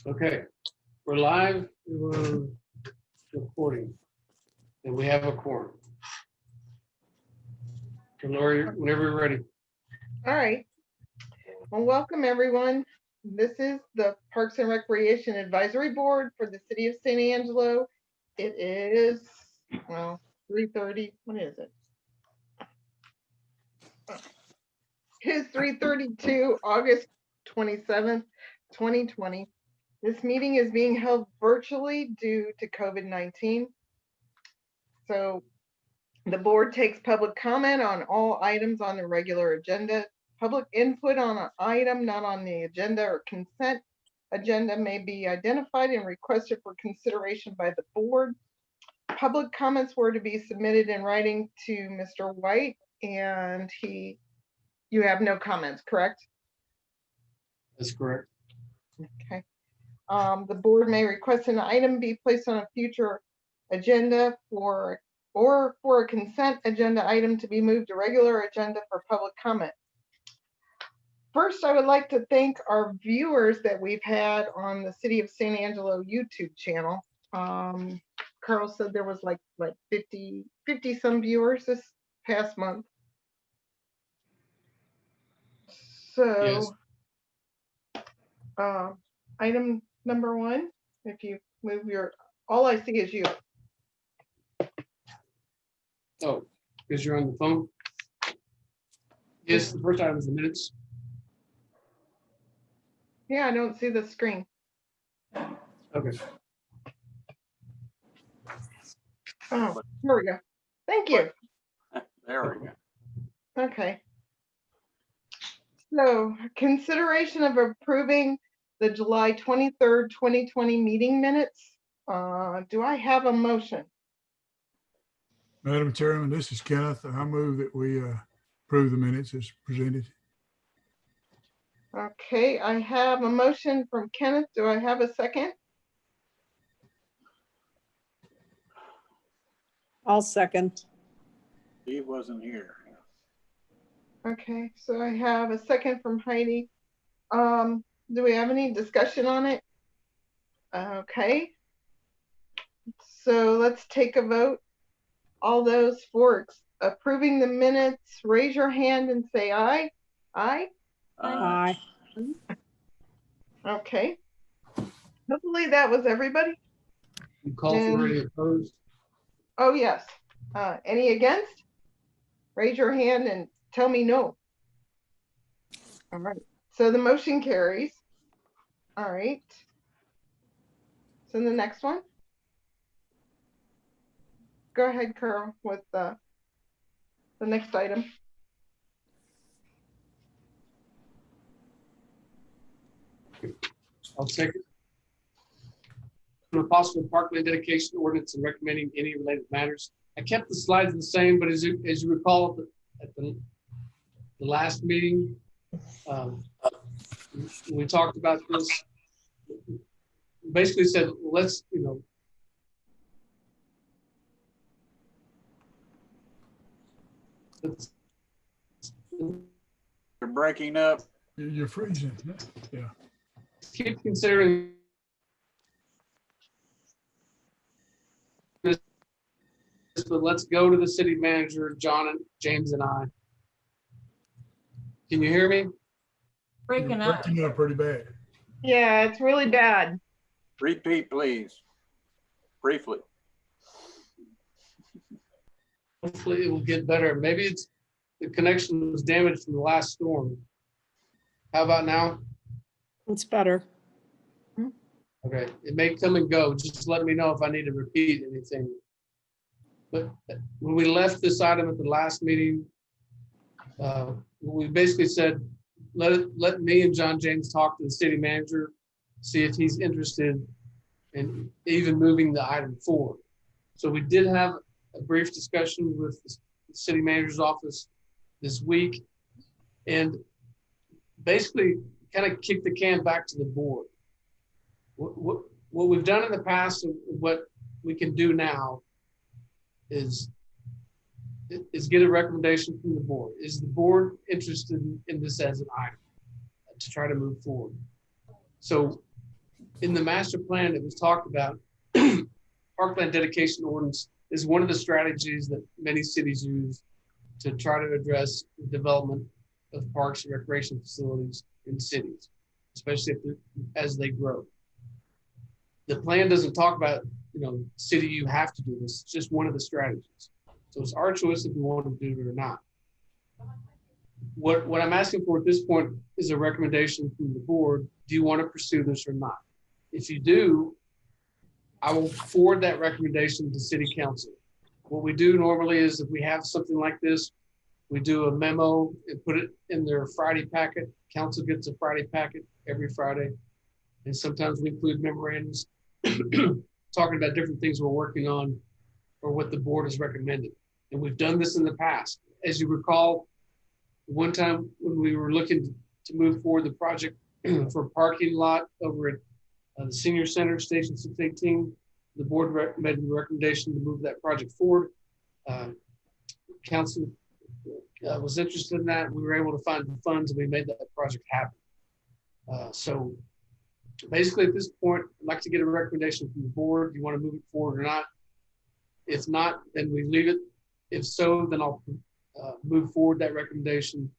Okay, we're live, we're recording, and we have a quorum. So Lori, whenever you're ready. All right. Well, welcome everyone. This is the Parks and Recreation Advisory Board for the City of San Angelo. It is, well, 3:30. What is it? It's 3:32, August 27th, 2020. This meeting is being held virtually due to COVID-19. So the board takes public comment on all items on the regular agenda. Public input on an item not on the agenda or consent agenda may be identified and requested for consideration by the board. Public comments were to be submitted in writing to Mr. White, and you have no comments, correct? That's correct. Okay. The board may request an item be placed on a future agenda or for a consent agenda item to be moved to regular agenda for public comment. First, I would like to thank our viewers that we've had on the City of San Angelo YouTube channel. Carl said there was like 50 some viewers this past month. So, yes. Item number 1, if you move all I see is you. Oh, because you're on the phone? Yes, the first item is the minutes. Yeah, I don't see the screen. Okay. Oh, here we go. Thank you. There we go. Okay. So, consideration of approving the July 23rd, 2020 meeting minutes. Do I have a motion? Madam Chairman, this is Kenneth. I move that we approve the minutes as presented. Okay, I have a motion from Kenneth. Do I have a second? I'll second. He wasn't here. Okay, so I have a second from Heidi. Do we have any discussion on it? Okay. So let's take a vote. All those for approving the minutes, raise your hand and say aye. Aye. Aye. Okay. Hopefully that was everybody. You call for any opposed? Oh, yes. Any against? Raise your hand and tell me no. All right. So the motion carries. All right. So the next one. Go ahead, Carl, with the next item. I'll second. On a possible parkland dedication ordinance and recommending any related matters. I kept the slides the same, but as you recall at the last meeting, we talked about this. Basically said, let's, You're breaking up. You're freezing. Yeah. keep considering this, but let's go to the city manager, John and James and I. Can you hear me? Breaking up. Breaking up pretty bad. Yeah, it's really bad. Repeat, please. Briefly. Hopefully it will get better. Maybe it's the connection was damaged from the last storm. How about now? It's better. Okay, it may come and go. Just let me know if I need to repeat anything. But when we left this item at the last meeting, we basically said, let me and John James talk to the city manager, see if he's interested in even moving the item forward. So we did have a brief discussion with the city manager's office this week, and basically kind of kick the can back to the board. What we've done in the past and what we can do now is get a recommendation from the board. Is the board interested in this as an item to try to move forward? So in the master plan that was talked about, parkland dedication ordinance is one of the strategies that many cities use to try to address the development of parks and recreation facilities in cities, especially as they grow. The plan doesn't talk about, city, you have to do this. It's just one of the strategies. So it's our choice if we want to do it or not. What I'm asking for at this point is a recommendation from the board. Do you want to pursue this or not? If you do, I will forward that recommendation to city council. What we do normally is if we have something like this, we do a memo and put it in their Friday packet. Council gets a Friday packet every Friday. And sometimes we include memorandums talking about different things we're working on or what the board has recommended. And we've done this in the past. As you recall, one time when we were looking to move forward the project for a parking lot over at the senior center, Station 618, the board made a recommendation to move that project forward. Council was interested in that. We were able to find the funds and we made that project happen. So basically at this point, I'd like to get a recommendation from the board. Do you want to move it forward or not? If not, then we leave it. If so, then I'll move forward that recommendation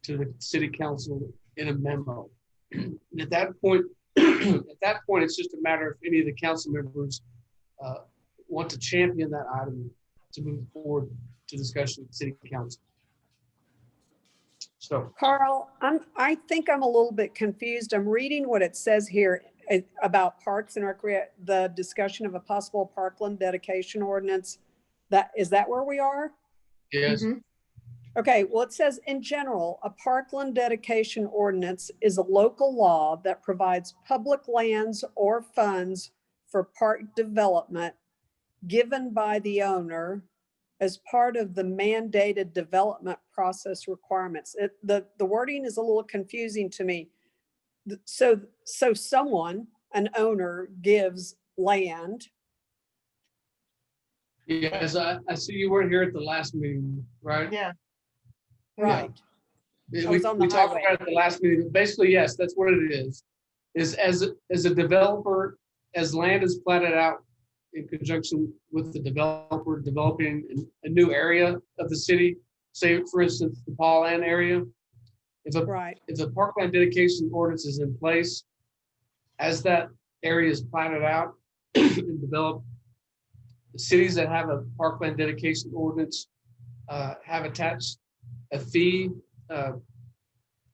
to the city council in a memo. And at that point, it's just a matter if any of the council members want to champion that item to move forward to discussion with city council. So, Carl, I think I'm a little bit confused. I'm reading what it says here about parks and the discussion of a possible parkland dedication ordinance. Is that where we are? yes. Mhm. Okay, well, it says in general, a parkland dedication ordinance is a local law that provides public lands or funds for park development given by the owner as part of the mandated development process requirements. The wording is a little confusing to me. So someone, an owner, gives land. Yes, I see you weren't here at the last meeting, right? Yeah. Right. We I was on the talked highway. about it at the last meeting. Basically, yes, that's what it is. Is as a developer, as land is platted out in conjunction with the developer developing a new area of the city, say for instance, the Paul Ann area. Right. If the parkland dedication ordinance is in place, as that area is platted out and developed, the cities that have a parkland dedication ordinance have attached a fee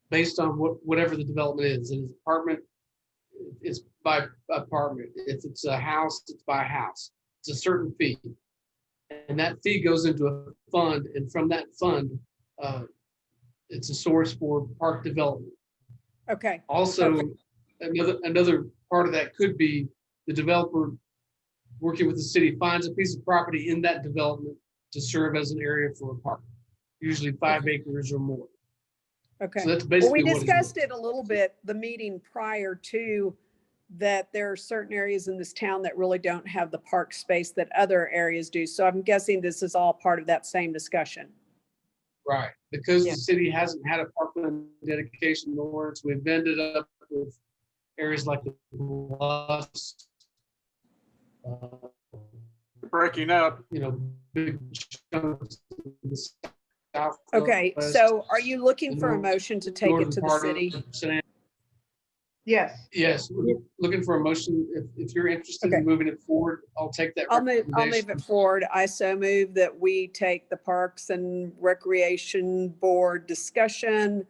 based on whatever the development is. If it's apartment, it's by apartment. If it's a house, it's by house. It's a certain fee. And that fee goes into a fund, and from that fund, it's a source for park development. Okay. Also, Perfect. another part of that could be the developer working with the city finds a piece of property in that development to serve as an area for a park, usually 5 acres or more. Okay. So that's Well, basically we what it discussed is. it a little bit, the meeting prior to that, there are certain areas in this town that really don't have the park space that other areas do. So I'm guessing this is all part of that same discussion. Right. Because Yeah. the city hasn't had a parkland dedication ordinance, we've ended up with areas like the bluffs, You're breaking up. big chunks of the south. Okay, so are you looking for a motion to take it northern to the part of city? San- Yes. Yes, we're looking for a motion. If you're interested in Okay. moving it forward, I'll take that I'll move recommendation. it forward. I so move that we take the Parks and Recreation Board discussion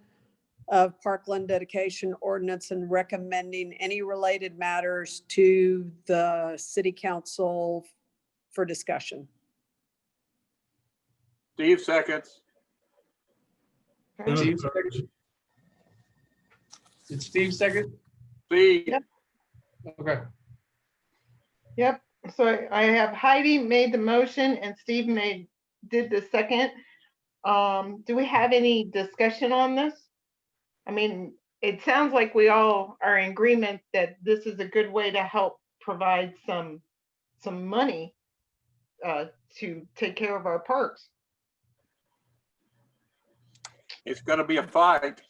of parkland dedication ordinance and recommending any related matters to the city council for discussion. Steve seconds. Okay. Steve second? Did Steve second? Steve. Yep. Okay. Yep. So I have Heidi made the motion and Steve did the second. Do we have any discussion on this? I mean, it sounds like we all are in agreement that this is a good way to help provide some money to take care of our parks. It's gonna be a fight.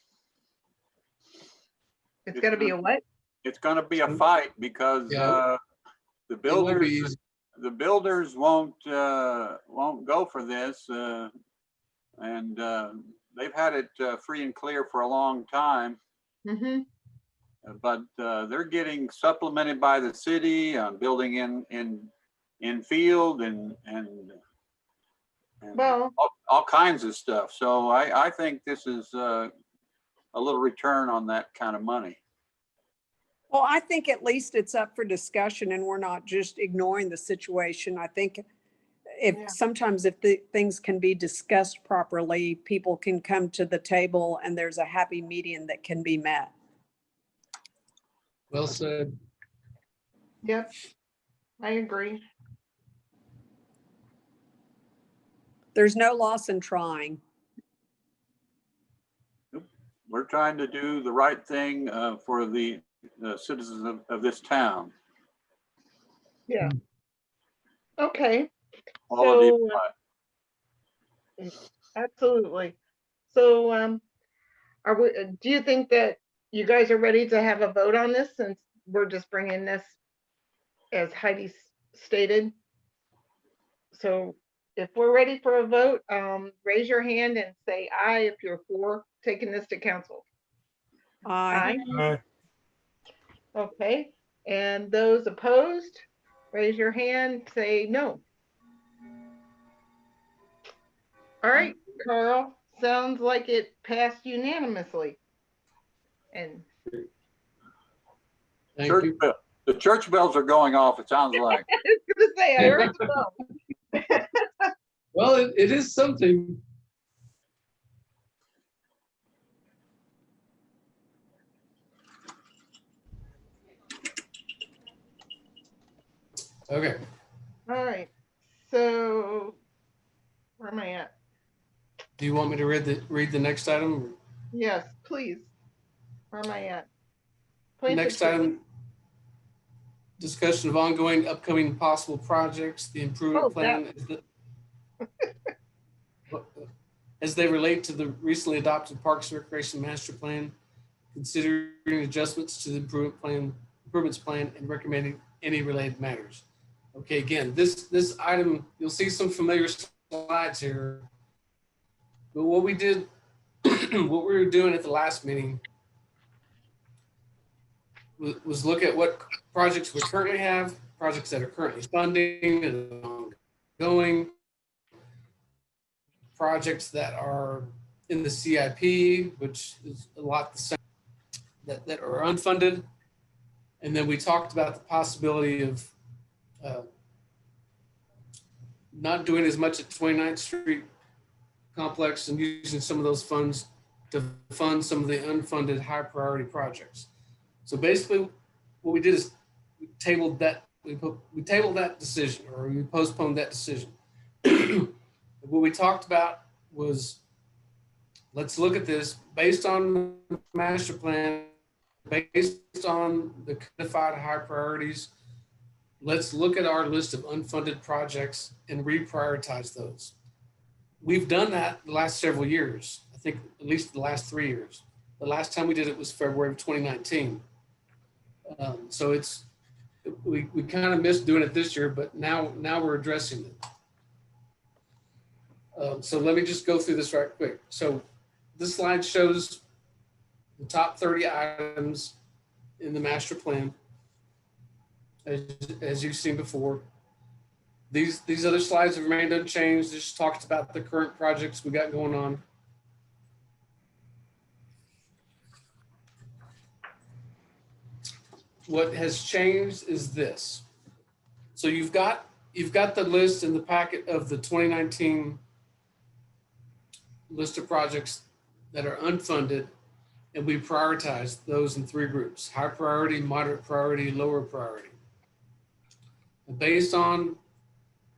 It's got to be a what? It's gonna be a fight because, Yeah. the It won't be builders, easy. the builders won't go for this. And they've had it free and clear for a long time. Mm-hmm. But they're getting supplemented by the city on building in field and Well, all kinds of stuff. So I think this is a little return on that kind of money. Well, I think at least it's up for discussion and we're not just ignoring the situation. I think Yeah. sometimes if the things can be discussed properly, people can come to the table and there's a happy median that can be met. Well said. yep, I agree. There's no loss in trying. We're trying to do the right thing for the citizens of this town. Yeah. Okay. All of the So, absolutely. So, are we, do you think that you guys are ready to have a vote on this since we're just bringing this as Heidi stated? So if we're ready for a vote, raise your hand and say aye if you're for taking this to council. Aye. Aye. Okay. And those opposed, raise your hand, say no. All right, Carl, sounds like it passed unanimously. And Thank church you. bell. The church bells are going off, it sounds like. I was gonna say, I heard the bell. Well, it is something. Okay. All right, so where am I at? Do you want me to read the next item? Yes, please. Where am I at? Plant the Next tree. item, discussion of ongoing upcoming possible projects, the improvement Oh, plan as they relate to the recently adopted Parks and Recreation Master Plan, considering adjustments to the improvements plan and recommending any related matters. Okay, again, this item, you'll see some familiar slides here. But what we did, what we were doing at the last meeting was look at what projects we currently have, projects that are currently funding and ongoing, projects that are in the CIP, which is a lot the same, that are unfunded. And then we talked about the possibility of not doing as much at 29th Street complex and using some of those funds to fund some of the unfunded high priority projects. So basically what we did is we tabled that decision, or we postponed that decision. What we talked about was, let's look at this based on the master plan, based on the codified high priorities. Let's look at our list of unfunded projects and reprioritize those. We've done that the last several years. I think at least the last 3 years. The last time we did it was February of 2019. So we kind of missed doing it this year, but now we're addressing it. So let me just go through this right quick. So this slide shows the top 30 items in the master plan, as you've seen before. These other slides have remained unchanged. Just talked about the current projects we got going on. What has changed is this. So you've got the list in the packet of the 2019 list of projects that are unfunded, and we prioritize those in 3 groups: high priority, moderate priority, lower priority. And based on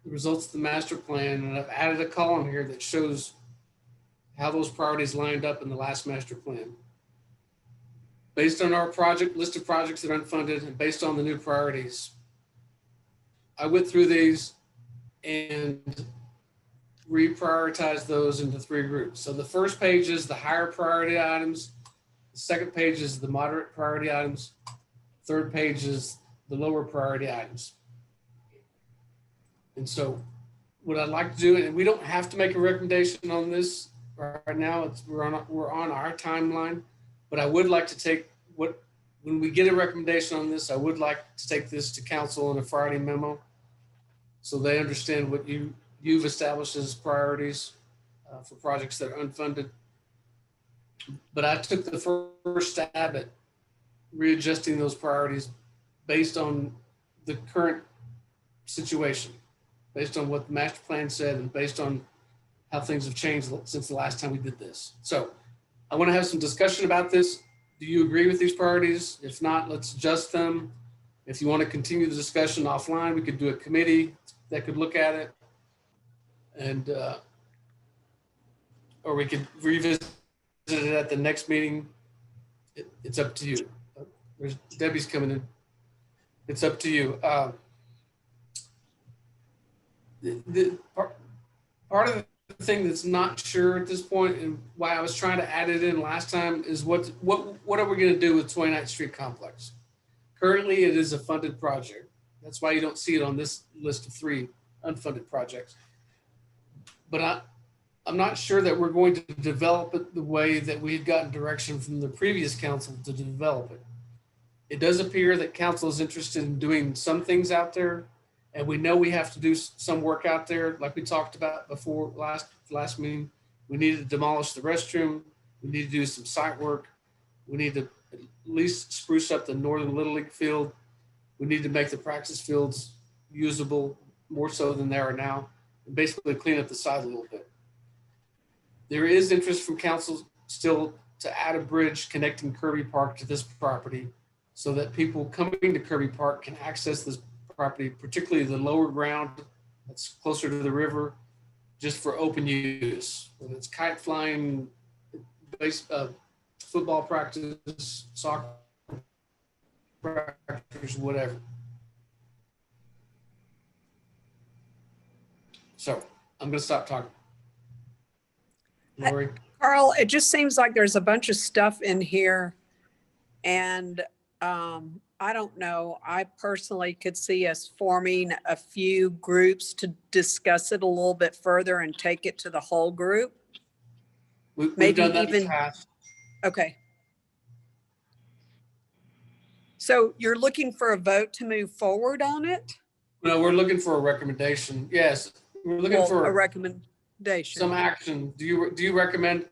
the results of the master plan, and I've added a column here that shows how those priorities lined up in the last master plan. Based on our list of projects that are unfunded and based on the new priorities, I went through these and reprioritized those into 3 groups. So the first page is the higher priority items. The second page is the moderate priority items. third page is the lower priority items. And so what I'd like to do, and we don't have to make a recommendation on this right now, we're on our timeline, but I would like to take when we get a recommendation on this, I would like to take this to council in a Friday memo so they understand what you've established as priorities for projects that are unfunded. But I took the first stab at readjusting those priorities based on the current situation, based on what the master plan said, and based on how things have changed since the last time we did this. So I want to have some discussion about this. Do you agree with these priorities? If not, let's adjust them. If you want to continue the discussion offline, we could do a committee that could look at it, and or we could revisit it at the next meeting. It's up to you. Debbie's coming in. It's up to you. Part of the thing that's not sure at this point, and why I was trying to add it in last time, is what are we going to do with 29th Street Complex? Currently, it is a funded project. That's why you don't see it on this list of 3 unfunded projects. But I'm not sure that we're going to develop it the way that we had gotten direction from the previous council to develop it. It does appear that council is interested in doing some things out there, and we know we have to do some work out there, like we talked about before last meeting. We need to demolish the restroom. We need to do some site work. We need to at least spruce up the Northern Little League field. We need to make the practice fields usable more so than they are now, and basically clean up the side a little bit. There is interest from council still to add a bridge connecting Kirby Park to this property so that people coming to Kirby Park can access this property, particularly the lower ground that's closer to the river, just for open use, whether it's kite flying, football practice, soccer practice, whatever. So I'm going to stop talking. Lori? Carl, it just seems like there's a bunch of stuff in here, and I don't know. I personally could see us forming a few groups to discuss it a little bit further and take it to the whole group. We've Maybe done that in the even, past. okay. So you're looking for a vote to move forward on it? No, we're looking for a recommendation. Yes, we're looking Well, for a recommendation. some action. Do you recommend,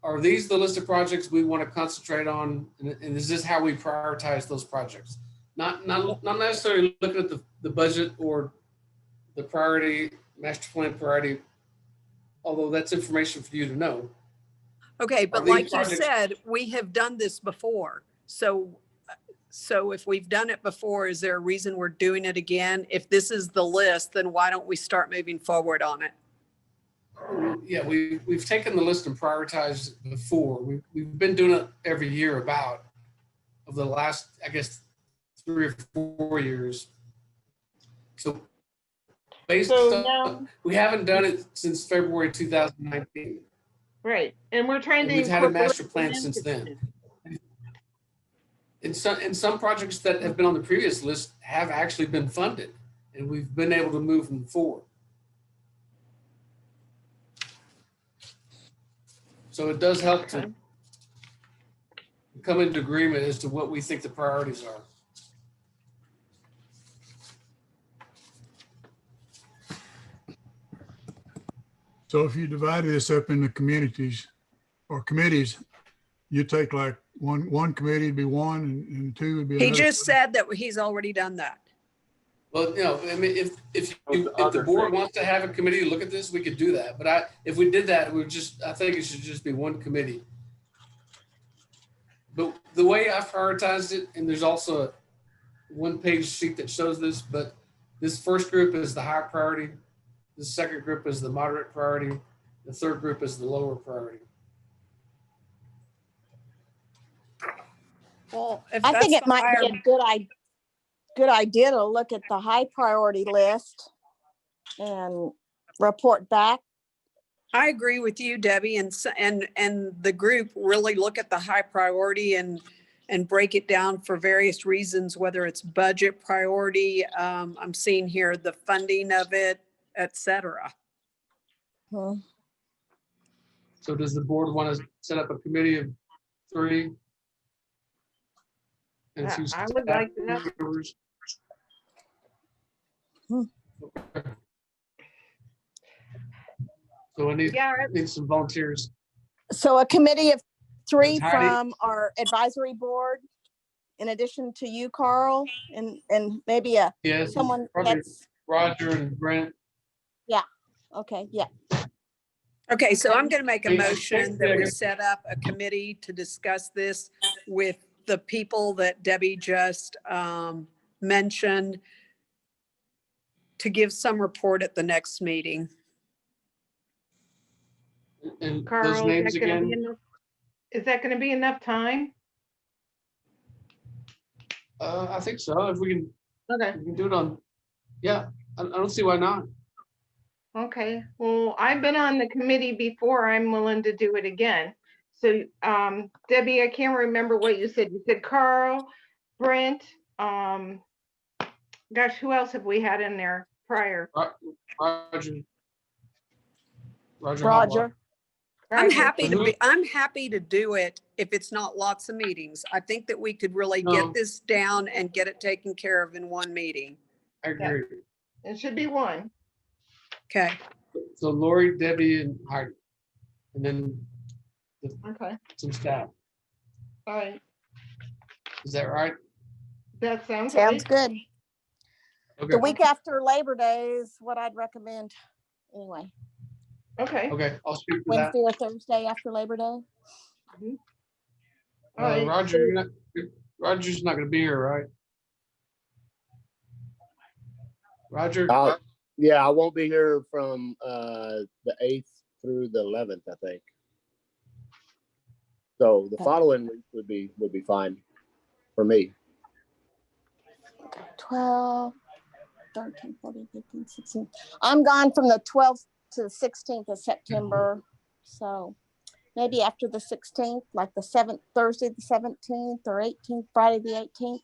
are these the list of projects we want to concentrate on? And is this how we prioritize those projects? Not necessarily looking at the budget or the priority, master plan priority, although that's information for you to know. Okay, but these like you projects- said, we have done this before. So if we've done it before, is there a reason we're doing it again? If this is the list, then why don't we start moving forward on it? Yeah, we've taken the list and prioritized it before. We've been doing it every year about of the last, I guess, 3 or 4 years. So based So on, now, we haven't done it since February 2019. right, and we're trying And to. we've had a incorporate master plan it since into then. And some projects that have been on the previous list have actually been funded, and we've been able to move them forward. So it does help to come into agreement as to what we think the priorities are. So if you divide this up into communities or committees, you take like one committee would be one and 2 would be He another. just said that he's already done that. Well, I mean, if the board wants to have a committee look at this, we could do that. But if we did that, I think it should just be one committee. But the way I prioritized it, and there's also a one-page sheet that shows this, but this first group is the high priority. The second group is the moderate priority. The third group is the lower priority. Well, if I that's think it the might higher, be a good idea to look at the high priority list and report back. I agree with you, Debbie, and the group really look at the high priority and and break it down for various reasons, whether it's budget priority, I'm seeing here the funding of it, et cetera. Hmm. So does the board want to set up a committee of 3? And a few I would staff like that. members? Hmm. Okay. So I Yeah, need some volunteers. So a committee of 3 Heidi. from our advisory board, in addition to you, Carl, and maybe Yes, someone probably that's, Roger and Brent. okay, yeah. Okay, so I'm going to make a Hey, motion that we yeah. set up a committee to discuss this with the people that Debbie just mentioned, to give some report at the next meeting. And those Carl, names again? is that gonna be enough time? I think so. If we Okay. can do it on, yeah, I don't see why not. Okay, well, I've been on the committee before. I'm willing to do it again. So, Debbie, I can't remember what you said. You said Carl, Brent, gosh, who else have we had in there prior? Roger. Roger. I'm Roger. happy to do it if it's not lots of meetings. I think that we could really No. get this down and get it taken care of in one meeting. I agree. It should be one. Okay, So Lori, Debbie, and Heidi. And then Okay, some staff. all right. Is that right? That sounds Sounds right. good. Okay. The week after Labor Day is what I'd recommend. Anyway, Okay, Okay, I'll shoot for that. Wednesday or Thursday after Labor Day. all right. Roger, Roger's not gonna be here, right? Roger, Yeah, I won't be here from the 8th through the 11th, I think. So the following week would be fine for me. 12, 13, 14, 15, 16. I'm gone from the 12th to the 16th of September. So maybe after the 16th, like the 7th, Thursday, the 17th or 18th, Friday, the 18th.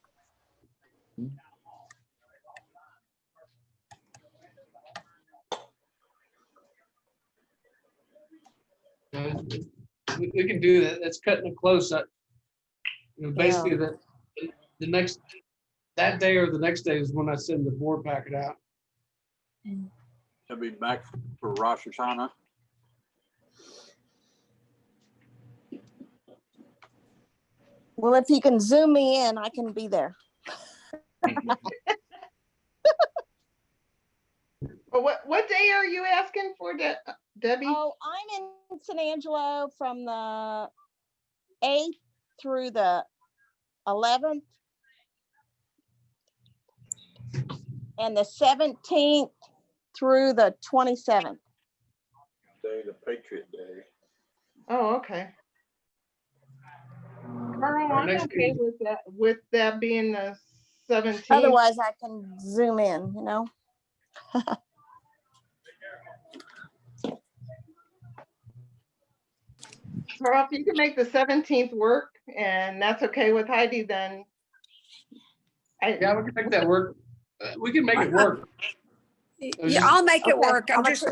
we can do that. That's cutting it close. Basically, the next, that day or the next day is when I send the board packet out. They'll be back for Rosh Hashanah. Well, if you can zoom me in, I can be there. Well, what day are you asking for, Debbie? Oh, I'm in San Angelo from the 8th through the 11th. And the 17th through the 27th. Day, the Patriot Day. Oh, okay. Carl, I'm next okay with that being the 17th. Otherwise, I can zoom in, you know. Carl, if you can make the 17th work and that's okay with Heidi, then. Yeah, we can make that work. We can make it work. yeah, I'll make it work. I'm just,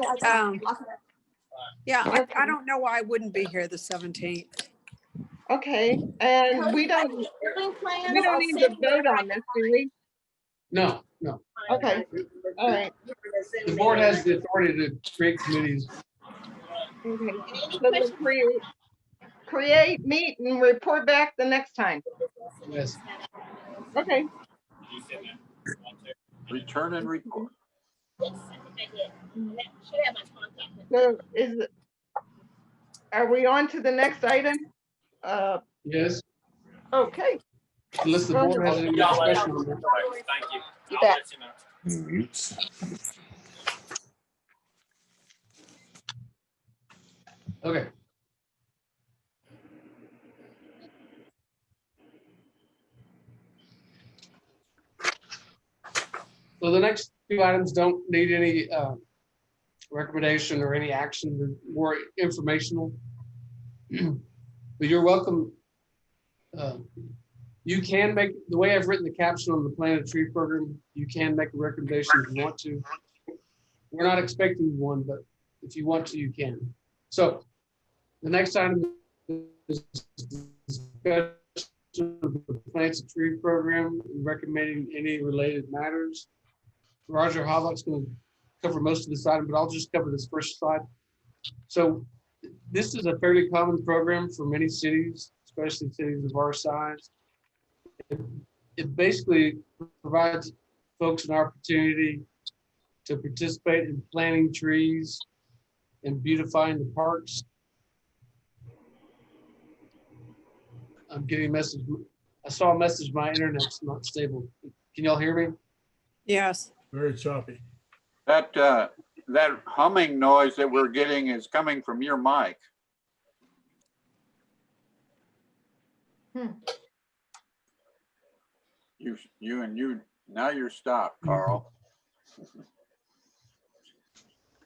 yeah, Okay. I don't know why I wouldn't be here the 17th. Okay, and we don't need to vote on this, do we? No. Okay, all right. The board has the authority to create committees. Okay. So we'll create, meet, and report back the next time. Yes. Okay. Return and report. So are we on to the next item? Yes. Okay. Unless the board has any discussion on that. Thank you. You I'll bet. let you know. Okay. So the next few items don't need any recommendation or any action, they're more informational. But you're welcome You can make, the way I've written the caption on the Plant a Tree program, you can make a recommendation if you want to. We're not expecting one, but if you want to, you can. So the next item is discussion of the Plants a Tree program and recommending any related matters. Roger Havlock's going to cover most of this item, but I'll just cover this first slide. So this is a fairly common program for many cities, especially cities of our size. It basically provides folks an opportunity to participate in planting trees and beautifying the parks. I'm getting a message. I saw a message, my internet's not stable. Can y'all hear me? Yes. Very choppy. That that humming noise that we're getting is coming from your mic. You now you're stopped, Carl.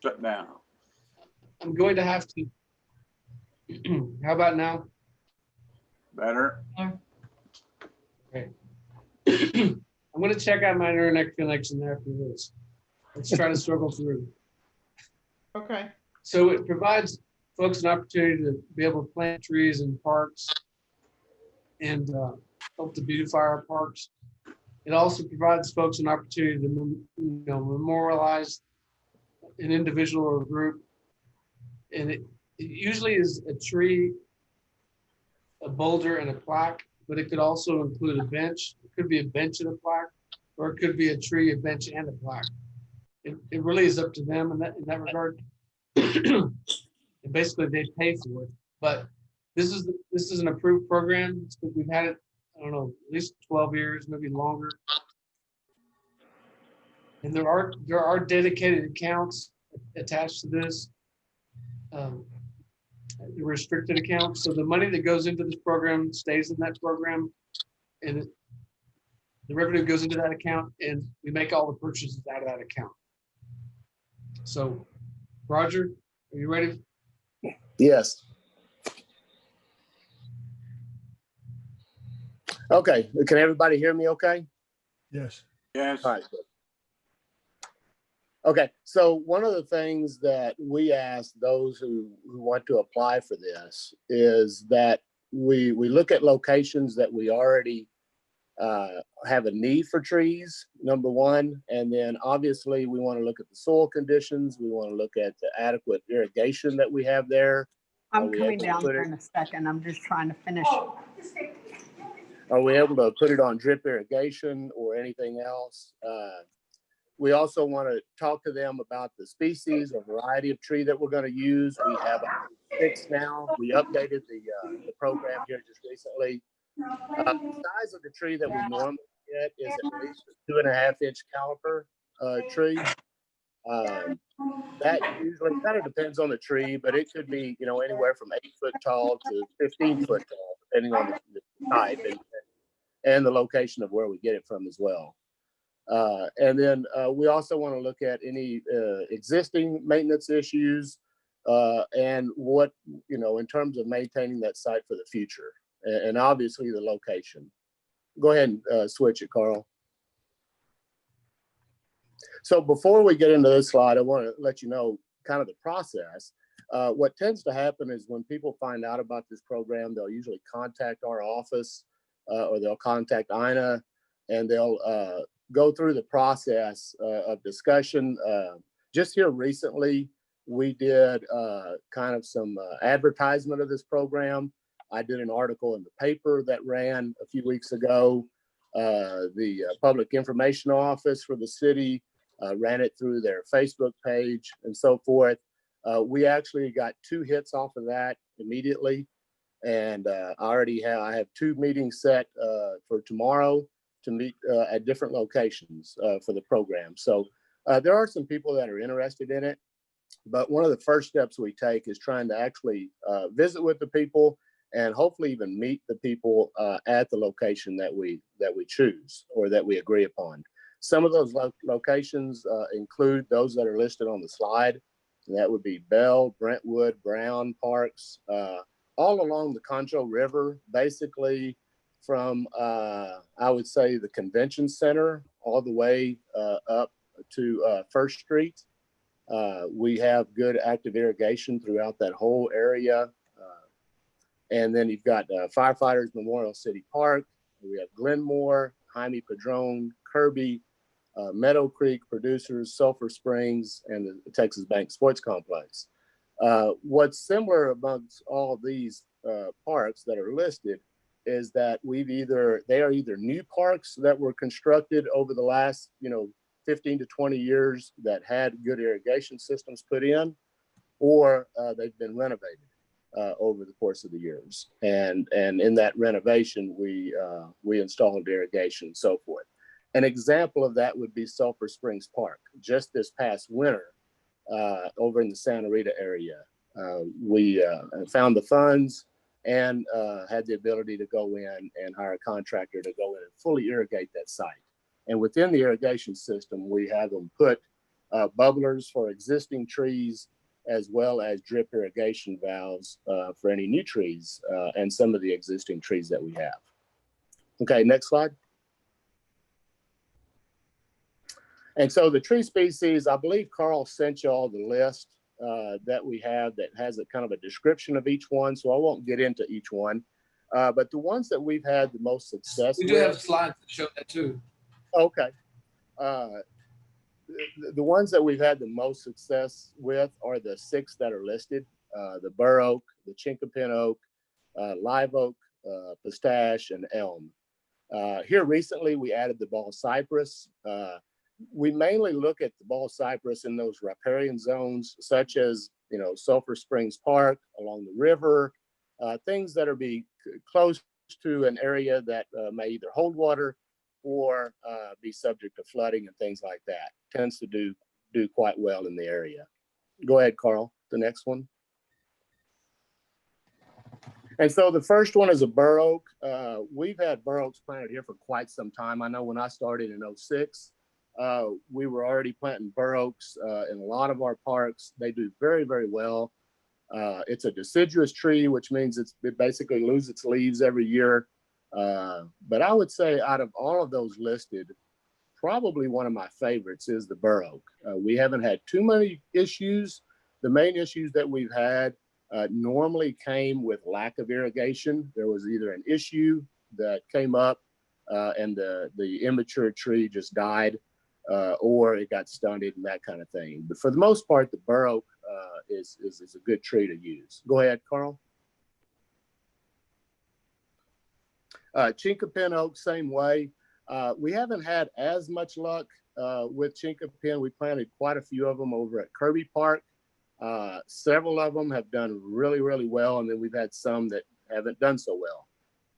Shut down. I'm going to have to. How about now? Better. Okay. I'm going to check out my internet connection after this. Let's try to struggle through. Okay. So it provides folks an opportunity to be able to plant trees in parks and help to beautify our parks. It also provides folks an opportunity to, memorialize an individual or a group. And it usually is a tree, a boulder, and a plaque, but it could also include a bench. It could be a bench and a plaque, or it could be a tree, a bench, and a plaque. It really is up to them in that regard. And basically, they pay for it. But this is an approved program. We've had it, I don't know, at least 12 years, maybe longer. And there are dedicated accounts attached to this, restricted accounts. So the money that goes into this program stays in that program, and the revenue goes into that account, and we make all the purchases out of that account. So, Roger, are you ready? Yes. Okay, can everybody hear me okay? Yes. Yes. All right, good. Okay, so one of the things that we ask those who want to apply for this is that we look at locations that we already have a need for trees, number one, and then obviously we want to look at the soil conditions. We want to look at the adequate irrigation that we have there. I'm coming down there in a second. I'm just trying to finish. Are we able to put it on drip irrigation or anything else? We also want to talk to them about the species or variety of tree that we're going to use. We have 6 now. We updated the program here just recently. The size of the tree that we normally get is at least a 2.5-inch caliper tree. That usually kind of depends on the tree, but it could be, anywhere from 8 foot tall to 15 foot tall, depending on the type and the location of where we get it from as well. And then we also want to look at any existing maintenance issues and what, in terms of maintaining that site for the future, and obviously the location. Go ahead and switch it, Carl. So before we get into this slide, I want to let you know kind of the process. What tends to happen is when people find out about this program, they'll usually contact our office or they'll contact INA, and they'll go through the process of discussion. Just here recently, we did kind of some advertisement of this program. I did an article in the paper that ran a few weeks ago. The Public Information Office for the city ran it through their Facebook page and so forth. We actually got 2 hits off of that immediately. And I have 2 meetings set for tomorrow to meet at different locations for the program. So there are some people that are interested in it, but one of the first steps we take is trying to actually visit with the people and hopefully even meet the people at the location that we choose or that we agree upon. Some of those locations include those that are listed on the slide. And that would be Bell, Brentwood, Brown Parks, all along the Concho River, basically from, I would say, the convention center all the way up to First Street. We have good active irrigation throughout that whole area. And then you've got Firefighters Memorial City Park. We have Glenmore, Jaime Padron, Kirby, Meadowcreek, Producers, Sulphur Springs, and the Texas Bank Sports Complex. What's similar amongst all of these parks that are listed is that they are either new parks that were constructed over the last 15 to 20 years that had good irrigation systems put in, or they've been renovated over the course of the years. And in that renovation, we installed irrigation and so forth. An example of that would be Sulphur Springs Park. Just this past winter, over in the Santa Rita area, we found the funds and had the ability to go in and hire a contractor to go in and fully irrigate that site. And within the irrigation system, we have them put bubblers for existing trees, as well as drip irrigation valves for any new trees and some of the existing trees that we have. Okay, next slide. And so the tree species, I believe Carl sent you all the list that we have that has a kind of a description of each one. So I won't get into each one, but the ones that we've had the most success We do have slides that show that too. Okay. The ones that we've had the most success with are the 6 that are listed: the bur oak, the chinkapin oak, live oak, pistache, and elm. Here recently, we added the ball cypress. We mainly look at the ball cypress in those riparian zones, such as Sulphur Springs Park, along the river, things that are close to an area that may either hold water or be subject to flooding and things like that. Tends to do quite well in the area. Go ahead, Carl, the next one. And so the first one is a bur oak. We've had bur oaks planted here for quite some time. I know when I started in 2006, we were already planting bur oaks in a lot of our parks. They do very, very well. It's a deciduous tree, which means it basically loses its leaves every year. But I would say out of all of those listed, probably one of my favorites is the bur oak. We haven't had too many issues. The main issues that we've had normally came with lack of irrigation. There was either an issue that came up and the immature tree just died, or it got stunted and that kind of thing. But for the most part, the bur oak is a good tree to use. Go ahead, Carl. Chinkapin oak, same way. We haven't had as much luck with chinkapin. We planted quite a few of them over at Kirby Park. Several of them have done really, really well, and then we've had some that haven't done so well.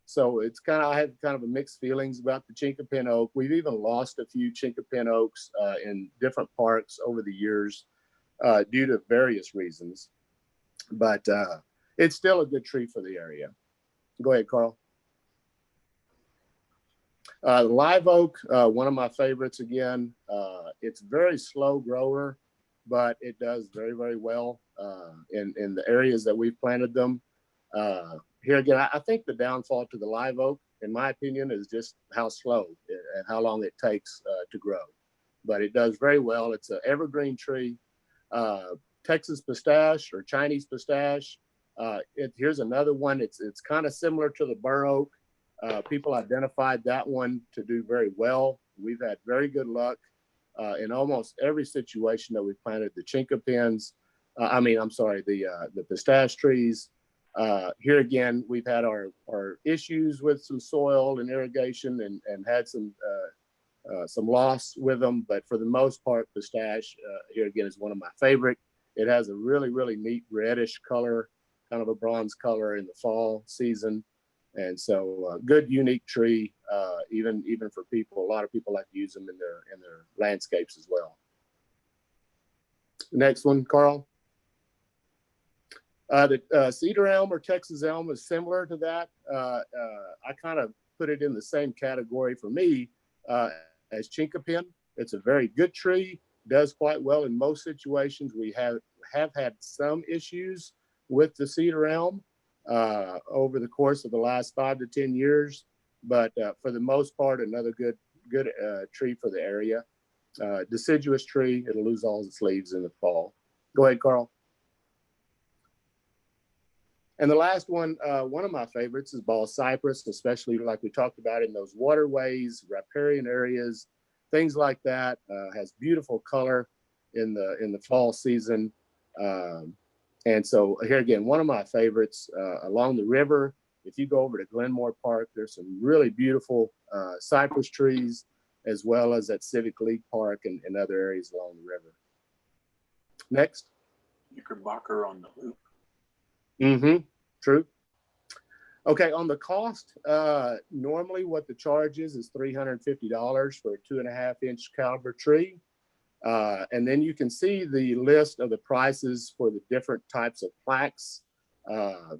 So it's I have kind of a mixed feelings about the chinkapin oak. We've even lost a few chinkapin oaks in different parks over the years due to various reasons, but it's still a good tree for the area. Go ahead, Carl. Live oak, one of my favorites again. It's very slow grower, but it does very, very well in the areas that we've planted them. Here again, I think the downfall to the live oak, in my opinion, is just how slow and how long it takes to grow. But it does very well. It's an evergreen tree. Texas pistache or Chinese pistache. Here's another one. It's kind of similar to the bur oak. People identified that one to do very well. We've had very good luck in almost every situation that we planted the chinkapins. The pistache trees. Here again, we've had our issues with some soil and irrigation and had some loss with them. But for the most part, pistache here again is one of my favorite. It has a really, really neat reddish color, kind of a bronze color in the fall season. And so good, unique tree, even for people. A lot of people like to use them in their landscapes as well. Next one, Carl. The cedar elm or Texas elm is similar to that. I kind of put it in the same category for me as chinkapin. It's a very good tree, does quite well in most situations. We have had some issues with the cedar elm over the course of the last 5 to 10 years, but for the most part, another good tree for the area. Deciduous tree, it'll lose all its leaves in the fall. Go ahead, Carl. And the last one, one of my favorites is ball cypress, especially like we talked about in those waterways, riparian areas, things like that. Has beautiful color in the fall season. And so here again, one of my favorites along the river. If you go over to Glenmore Park, there's some really beautiful cypress trees, as well as at Civic League Park and other areas along the river. Next. Knickerbocker on the loop. Mm-hmm. True. Okay, on the cost, normally what the charge is $350 for a 2.5-inch caliber tree. And then you can see the list of the prices for the different types of plaques.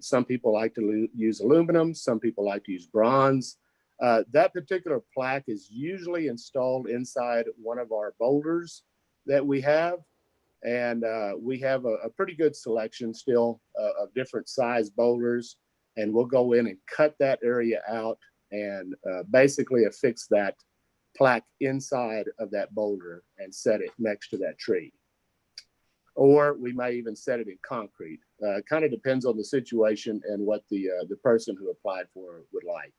Some people like to use aluminum, some people like to use bronze. That particular plaque is usually installed inside one of our boulders that we have. And we have a pretty good selection still of different size boulders. And we'll go in and cut that area out and basically affix that plaque inside of that boulder and set it next to that tree. Or we may even set it in concrete. Kind of depends on the situation and what the person who applied for would like.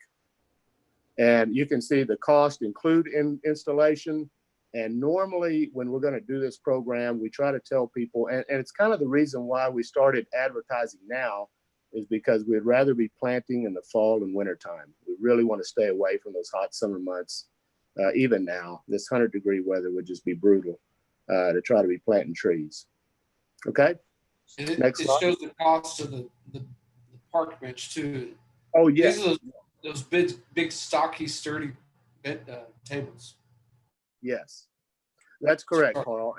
And you can see the cost include installation. And normally when we're going to do this program, we try to tell people, and it's kind of the reason why we started advertising now, is because we'd rather be planting in the fall and winter time. We really want to stay away from those hot summer months. Even now, this 100-degree weather would just be brutal to try to be planting trees. Okay. And Next it slide. shows the cost of the park bench too. Oh yes. These are those big stocky, sturdy tables. Yes, that's correct, Sorry. Carl.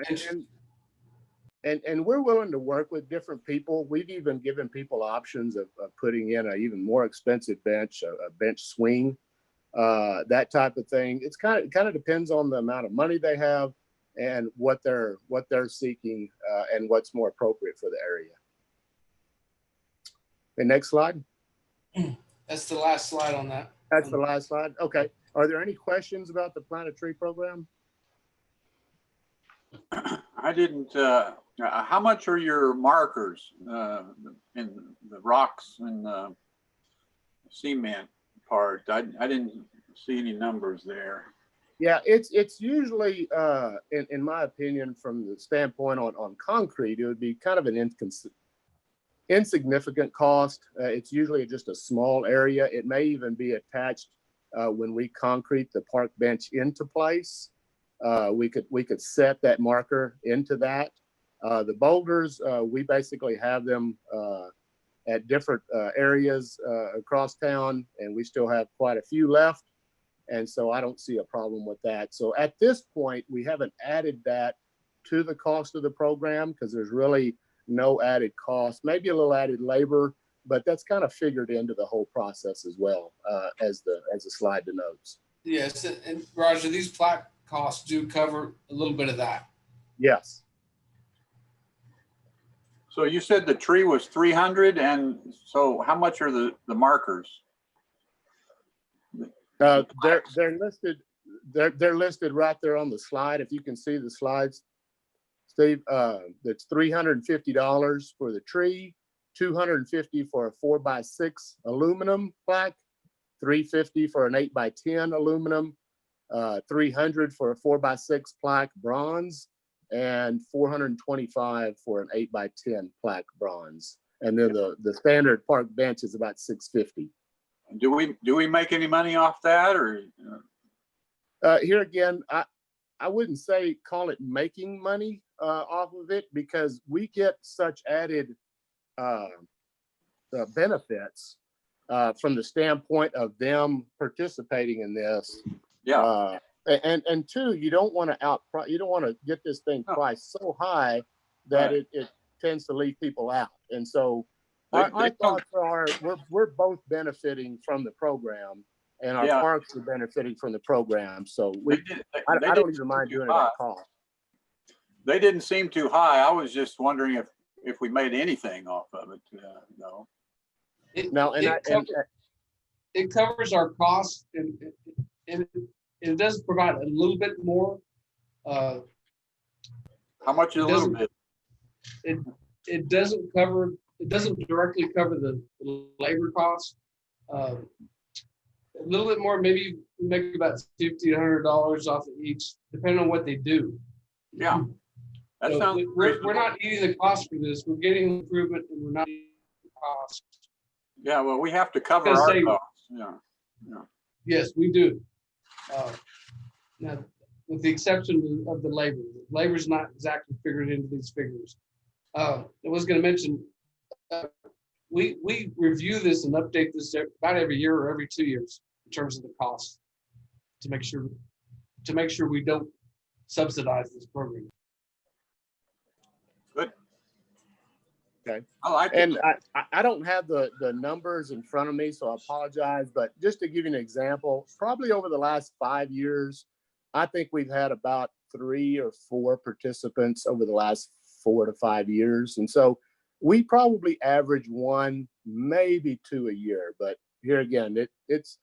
And we're willing to work with different people. We've even given people options of putting in an even more expensive bench, a bench swing, that type of thing. It's kind of depends on the amount of money they have and what they're seeking and what's more appropriate for the area. Okay, next slide. That's the last slide on that. That's the last slide. Okay. Are there any questions about the Plant a Tree program? I didn't, how much are your markers in the rocks and the cement part? I didn't see any numbers there. Yeah, it's usually, in my opinion, from the standpoint on concrete, it would be kind of an insignificant cost. It's usually just a small area. It may even be attached when we concrete the park bench into place. We could set that marker into that. The boulders, we basically have them at different areas across town, and we still have quite a few left. And so I don't see a problem with that. So at this point, we haven't added that to the cost of the program because there's really no added cost, maybe a little added labor, but that's kind of figured into the whole process as well as the slide denotes. Yes, and Roger, these plaque costs do cover a little bit of that. Yes. So you said the tree was 300, and so how much are the markers? They're listed. They're listed right there on the slide. If you can see the slides, Steve, that's $350 for the tree, $250 for a 4x6 aluminum plaque, $350 for an 8x10 aluminum, $300 for a 4x6 plaque bronze, and $425 for an 8x10 plaque bronze. And then the standard park bench is about $650. Do we make any money off that, or? Here again, I wouldn't say call it making money off of it, because we get such added benefits from the standpoint of them participating in this. Yeah. And two, you don't want to get this thing priced so high that Right. it tends to leave people out. And so our thoughts are we're both benefiting from the program, and our parks are benefiting from the program. So I don't even mind doing it at cost. They didn't seem too high. I was just wondering if we made anything off of it. No. It it covers our costs and it does provide a little bit more. How much is a little bit? It doesn't directly cover the labor costs. A little bit more, maybe we make about $50 to $100 off of each, depending on what they do. Yeah, that So sounds we're reasonable. not eating the cost for this. We're getting improvement, and we're not eating the cost. Yeah, well, we have to cover Gonna our say- costs. Yeah, yeah. Yes, we do. Now, with the exception of the labor. Labor's not exactly figured into these figures. I was going to mention, we review this and update this about every year or every 2 years in terms of the cost to make sure we don't subsidize this program. Good. Okay. I like it. And I don't have the numbers in front of me, so I apologize. But just to give you an example, probably over the last 5 years, I think we've had about 3 or 4 participants over the last 4 to 5 years. And so we probably average 1, maybe 2 a year. But here again, it's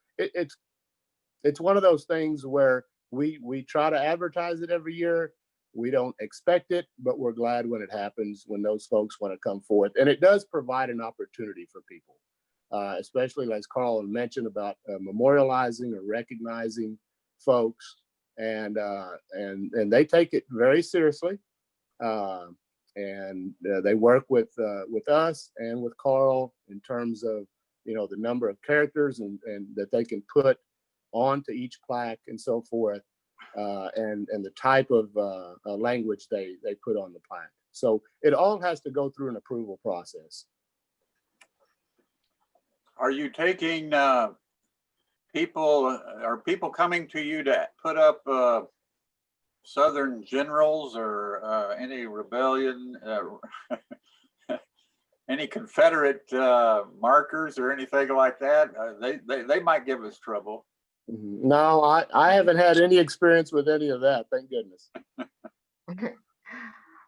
one of those things where we try to advertise it every year. We don't expect it, but we're glad when it happens, when those folks want to come forth. And it does provide an opportunity for people, especially as Carl mentioned about memorializing or recognizing folks. And they take it very seriously. And they work with us and with Carl in terms of, the number of characters and that they can put onto each plaque and so forth. And the type of language they put on the plaque. So it all has to go through an approval process. Are you taking are people coming to you to put up Southern generals or any rebellion, any Confederate markers or anything like that? They might give us trouble. No, I haven't had any experience with any of that. Thank goodness.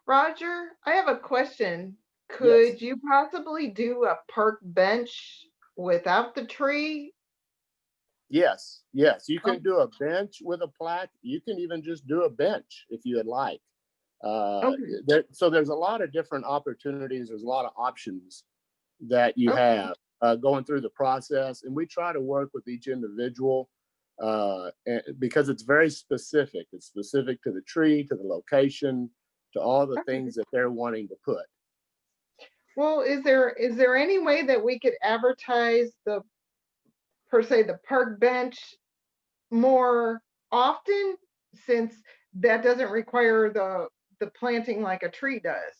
Roger, I have a question. Could you possibly do a park bench without the tree? Yes. You can do a bench with a plaque. You can even just do a bench if you would like. So there's a lot of different opportunities. There's a lot of options that you have going through the process. And we try to work with each individual because it's very specific. It's specific to the tree, to the location, to all the things that they're wanting to put. Well, is there any way that we could advertise the park bench more often, since that doesn't require the planting like a tree does?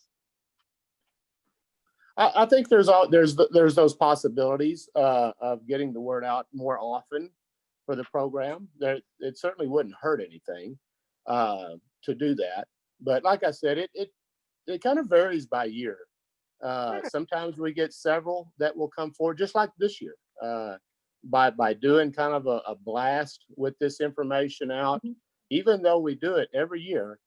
I think there's those possibilities of getting the word out more often for the program. It certainly wouldn't hurt anything to do that. But like I said, it kind of varies by year. Sometimes we get several that will come forward, just like this year, by doing kind of a blast with this information out. Even though we do it every year,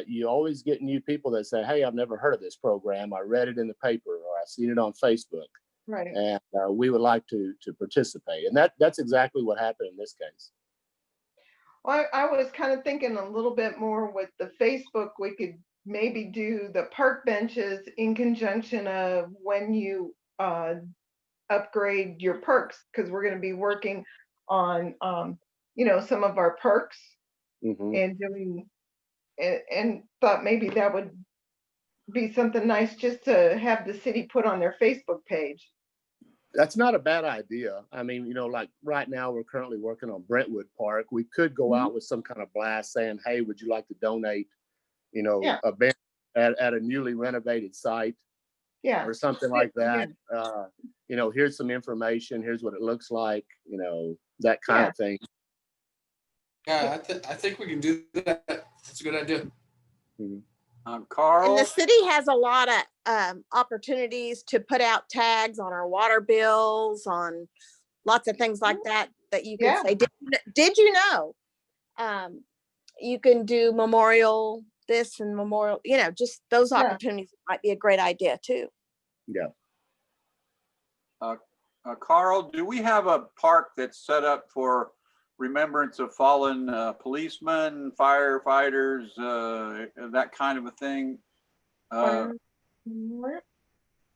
you always get new people that say, "Hey, I've never heard of this program. I read it in the paper, or I've seen it on Facebook." Right. And we would like to participate. And that's exactly what happened in this case. Well, I was kind of thinking a little bit more with the Facebook. We could maybe do the park benches in conjunction of when you upgrade your parks, because we're going to be working on some of our parks and doing and thought maybe that would be something nice just to have the city put on their Facebook page. That's not a bad idea. I mean, like right now we're currently working on Brentwood Park. We could go out with some kind of blast saying, "Hey, would you like to donate, a bench at a newly renovated site?" Or something like that. Here's some information. Here's what it looks like. That kind of thing. Yeah, I think we can do that. That's a good idea. Carl? And the city has a lot of opportunities to put out tags on our water bills, on lots of things like that you can say, did you know? You can do memorial this and memorial, just those opportunities might be a great idea too. Yeah. Carl, do we have a park that's set up for remembrance of fallen policemen, firefighters, that kind of a thing?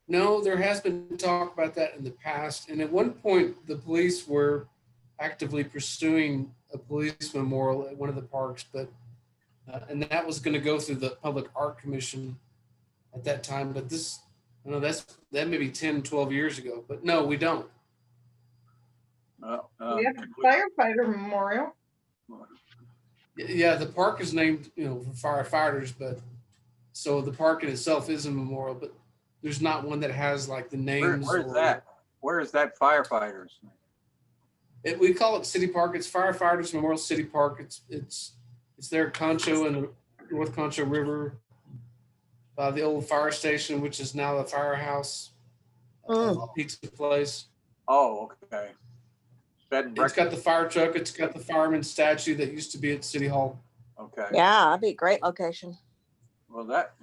No, there has been talk about that in the past. And at one point, the police were actively pursuing a police memorial at one of the parks, but and that was going to go through the Public Art Commission at that time. But this, I know that may be 10, 12 years ago. But no, we don't. We have a firefighter memorial. Yeah, the park is named, for firefighters, but so the park in itself is a memorial, but there's not one that has like the names. Where is that? Where is that firefighters? We call it City Park. It's Firefighters Memorial City Park. It's there at Concho and the North Concho River, by the old fire station, which is now the firehouse, pizza place. Oh, okay. It's got the fire truck. It's got the fireman statue that used to be at City Hall. Okay. Yeah, that'd be a great location. Well, that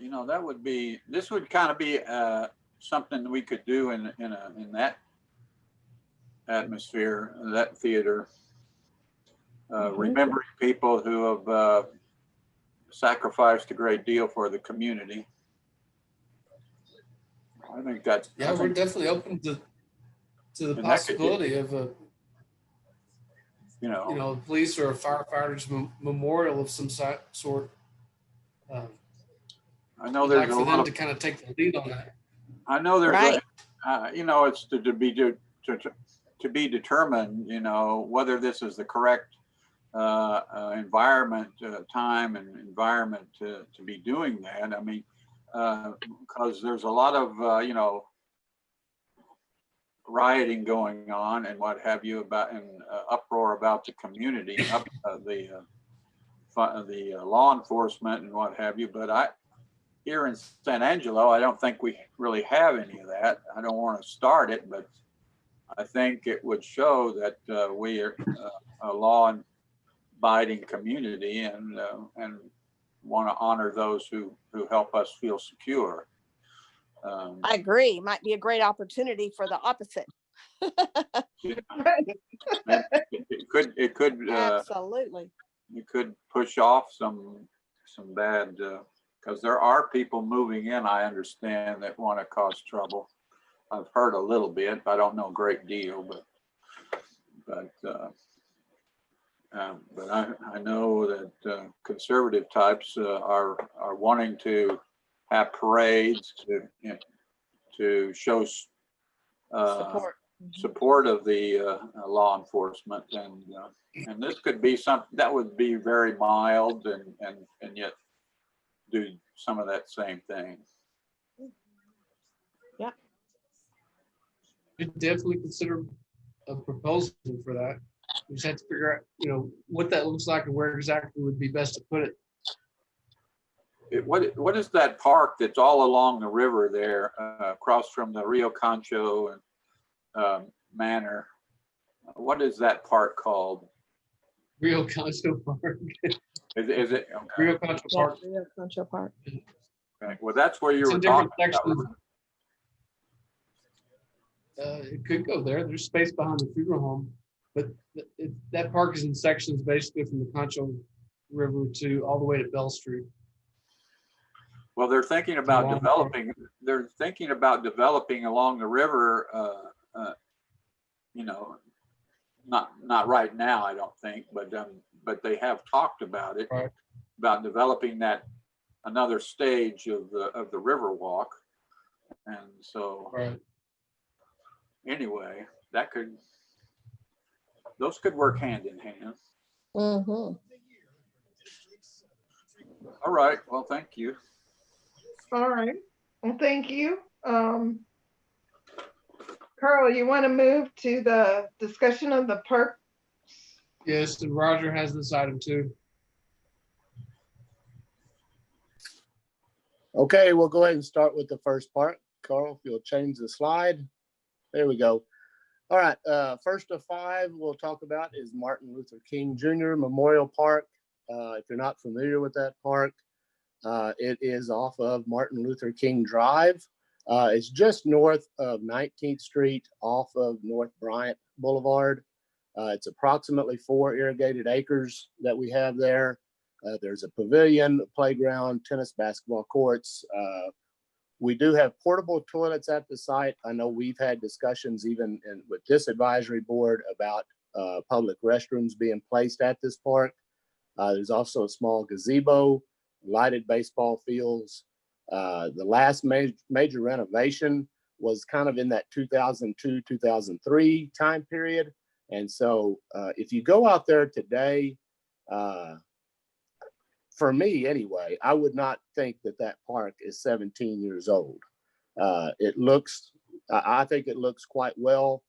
would be, this would kind of be something we could do in that atmosphere, that theater, remembering people who have sacrificed a great deal for the community. I think that's, we're definitely open to the possibility of a police or a firefighters memorial of some sort. I know there's for them to kind of take the lead on that. I know there's right. It's to be determined, whether this is the correct environment, time and environment to be doing that. I mean, because there's a lot of, rioting going on and what have you and uproar about the community, the law enforcement and what have you. But here in San Angelo, I don't think we really have any of that. I don't want to start it, but I think it would show that we are a law-abiding community and want to honor those who help us feel secure. I agree. Might be a great opportunity for the opposite. It could Absolutely. You could push off some bad because there are people moving in, I understand, that want to cause trouble. I've heard a little bit. I don't know a great deal, but I know that conservative types are wanting to have parades to show support of the law enforcement, and this could be something that would be very mild and yet do some of that same thing. Yeah, We definitely consider a proposal for that. We just have to figure out, what that looks like and where exactly would be best to put it. What is that park that's all along the river there, across from the Rio Concho and Manor? What is that park called? Rio Concho Park. Is it okay. Rio Concho Park? Rio Concho Park. Okay. Well, that's where you It's were in different talking sections. about. It could go there. There's space behind the funeral home, but that park is in sections basically from the Concho River to all the way to Bell Street. Well, they're thinking about developing. They're thinking about developing along the river. Not right now, I don't think, but they have talked about it, right, about developing that another stage of the river walk, and so right. Anyway, those could work hand in hand. Mm-hmm. All right. Well, thank you. All right. Well, thank you. Carl, you want to move to the discussion of the park? Yes, and Roger has this item too. Okay, we'll go ahead and start with the first part. Carl, if you'll change the slide. There we go. All right, first of five we'll talk about is Martin Luther King Jr. Memorial Park. If you're not familiar with that park, it is off of Martin Luther King Drive. It's just north of 19th Street off of North Bryant Boulevard. It's approximately 4 irrigated acres that we have there. There's a pavilion, a playground, tennis, basketball courts. We do have portable toilets at the site. I know we've had discussions even with this advisory board about public restrooms being placed at this park. There's also a small gazebo, lighted baseball fields. The last major renovation was kind of in that 2002, 2003 time period. And so if you go out there today, for me anyway, I would not think that that park is 17 years old. I think it looks quite well.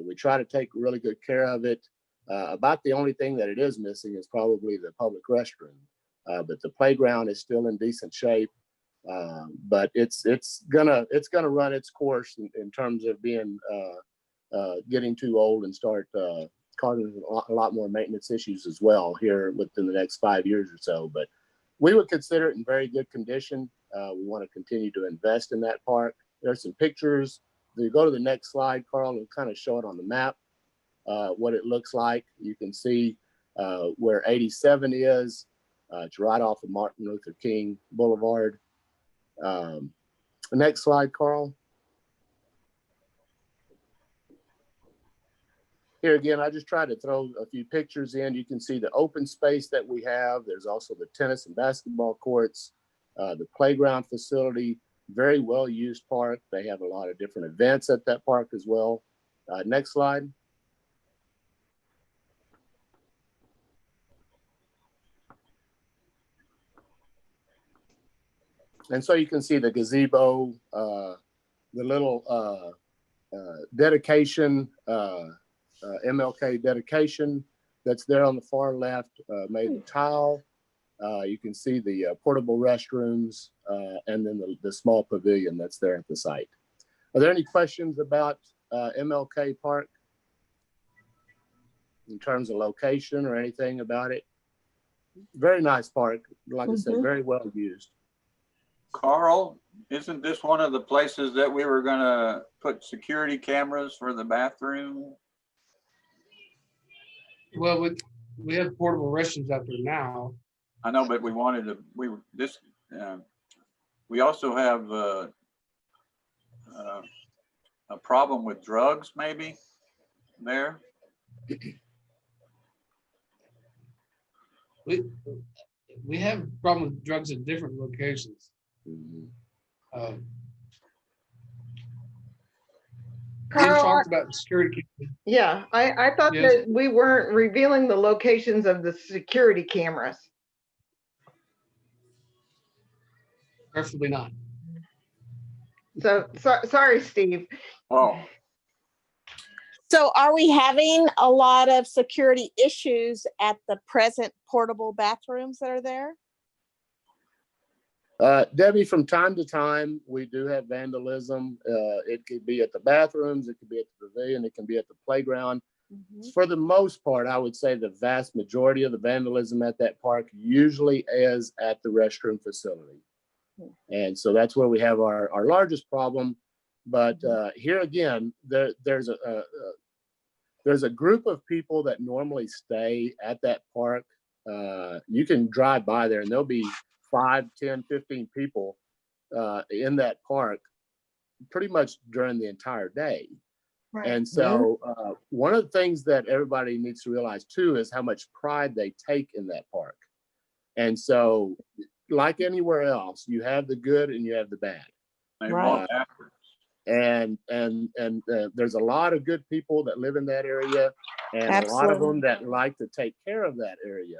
We try to take really good care of it. About the only thing that it is missing is probably the public restroom. But the playground is still in decent shape. But it's gonna run its course in terms of being getting too old and start causing a lot more maintenance issues as well here within the next 5 years or so. But we would consider it in very good condition. We want to continue to invest in that park. There's some pictures. If you go to the next slide, Carl, and kind of show it on the map, what it looks like. You can see where 87 is. It's right off of Martin Luther King Boulevard. Next slide, Carl. Here again, I just tried to throw a few pictures in. You can see the open space that we have. There's also the tennis and basketball courts, the playground facility, very well used park. They have a lot of different events at that park as well. Next slide. And so you can see the gazebo, the little dedication, MLK dedication that's there on the far left, made of tile. You can see the portable restrooms and then the small pavilion that's there at the site. Are there any questions about MLK Park in terms of location or anything about it? Very nice park. Like I said, very well used. Carl, isn't this one of the places that we were gonna put security cameras for the bathroom? Well, we have portable restrooms out there now. I know, but we wanted to, we also have a problem with drugs maybe there. We have a problem with drugs at different locations. Carl, We talked about security. yeah, I thought Yes. that we weren't revealing the locations of the security cameras. Preferably not. So sorry, Steve. Oh, So are we having a lot of security issues at the present portable bathrooms that are there? Debbie, from time to time, we do have vandalism. It could be at the bathrooms, it could be at the pavilion, it can be at the playground. For the most part, I would say the vast majority of the vandalism at that park usually is at the restroom facility. And so that's where we have our largest problem. But here again, there's a group of people that normally stay at that park. You can drive by there and there'll be 5, 10, 15 people in that park pretty much during the entire day. Right. And so one of the things that everybody needs to realize too is how much pride they take in that park. And so like anywhere else, you have the good and you have the bad. they Right. want after. And there's a lot of good people that live in that area and a lot of them that like to take care of that area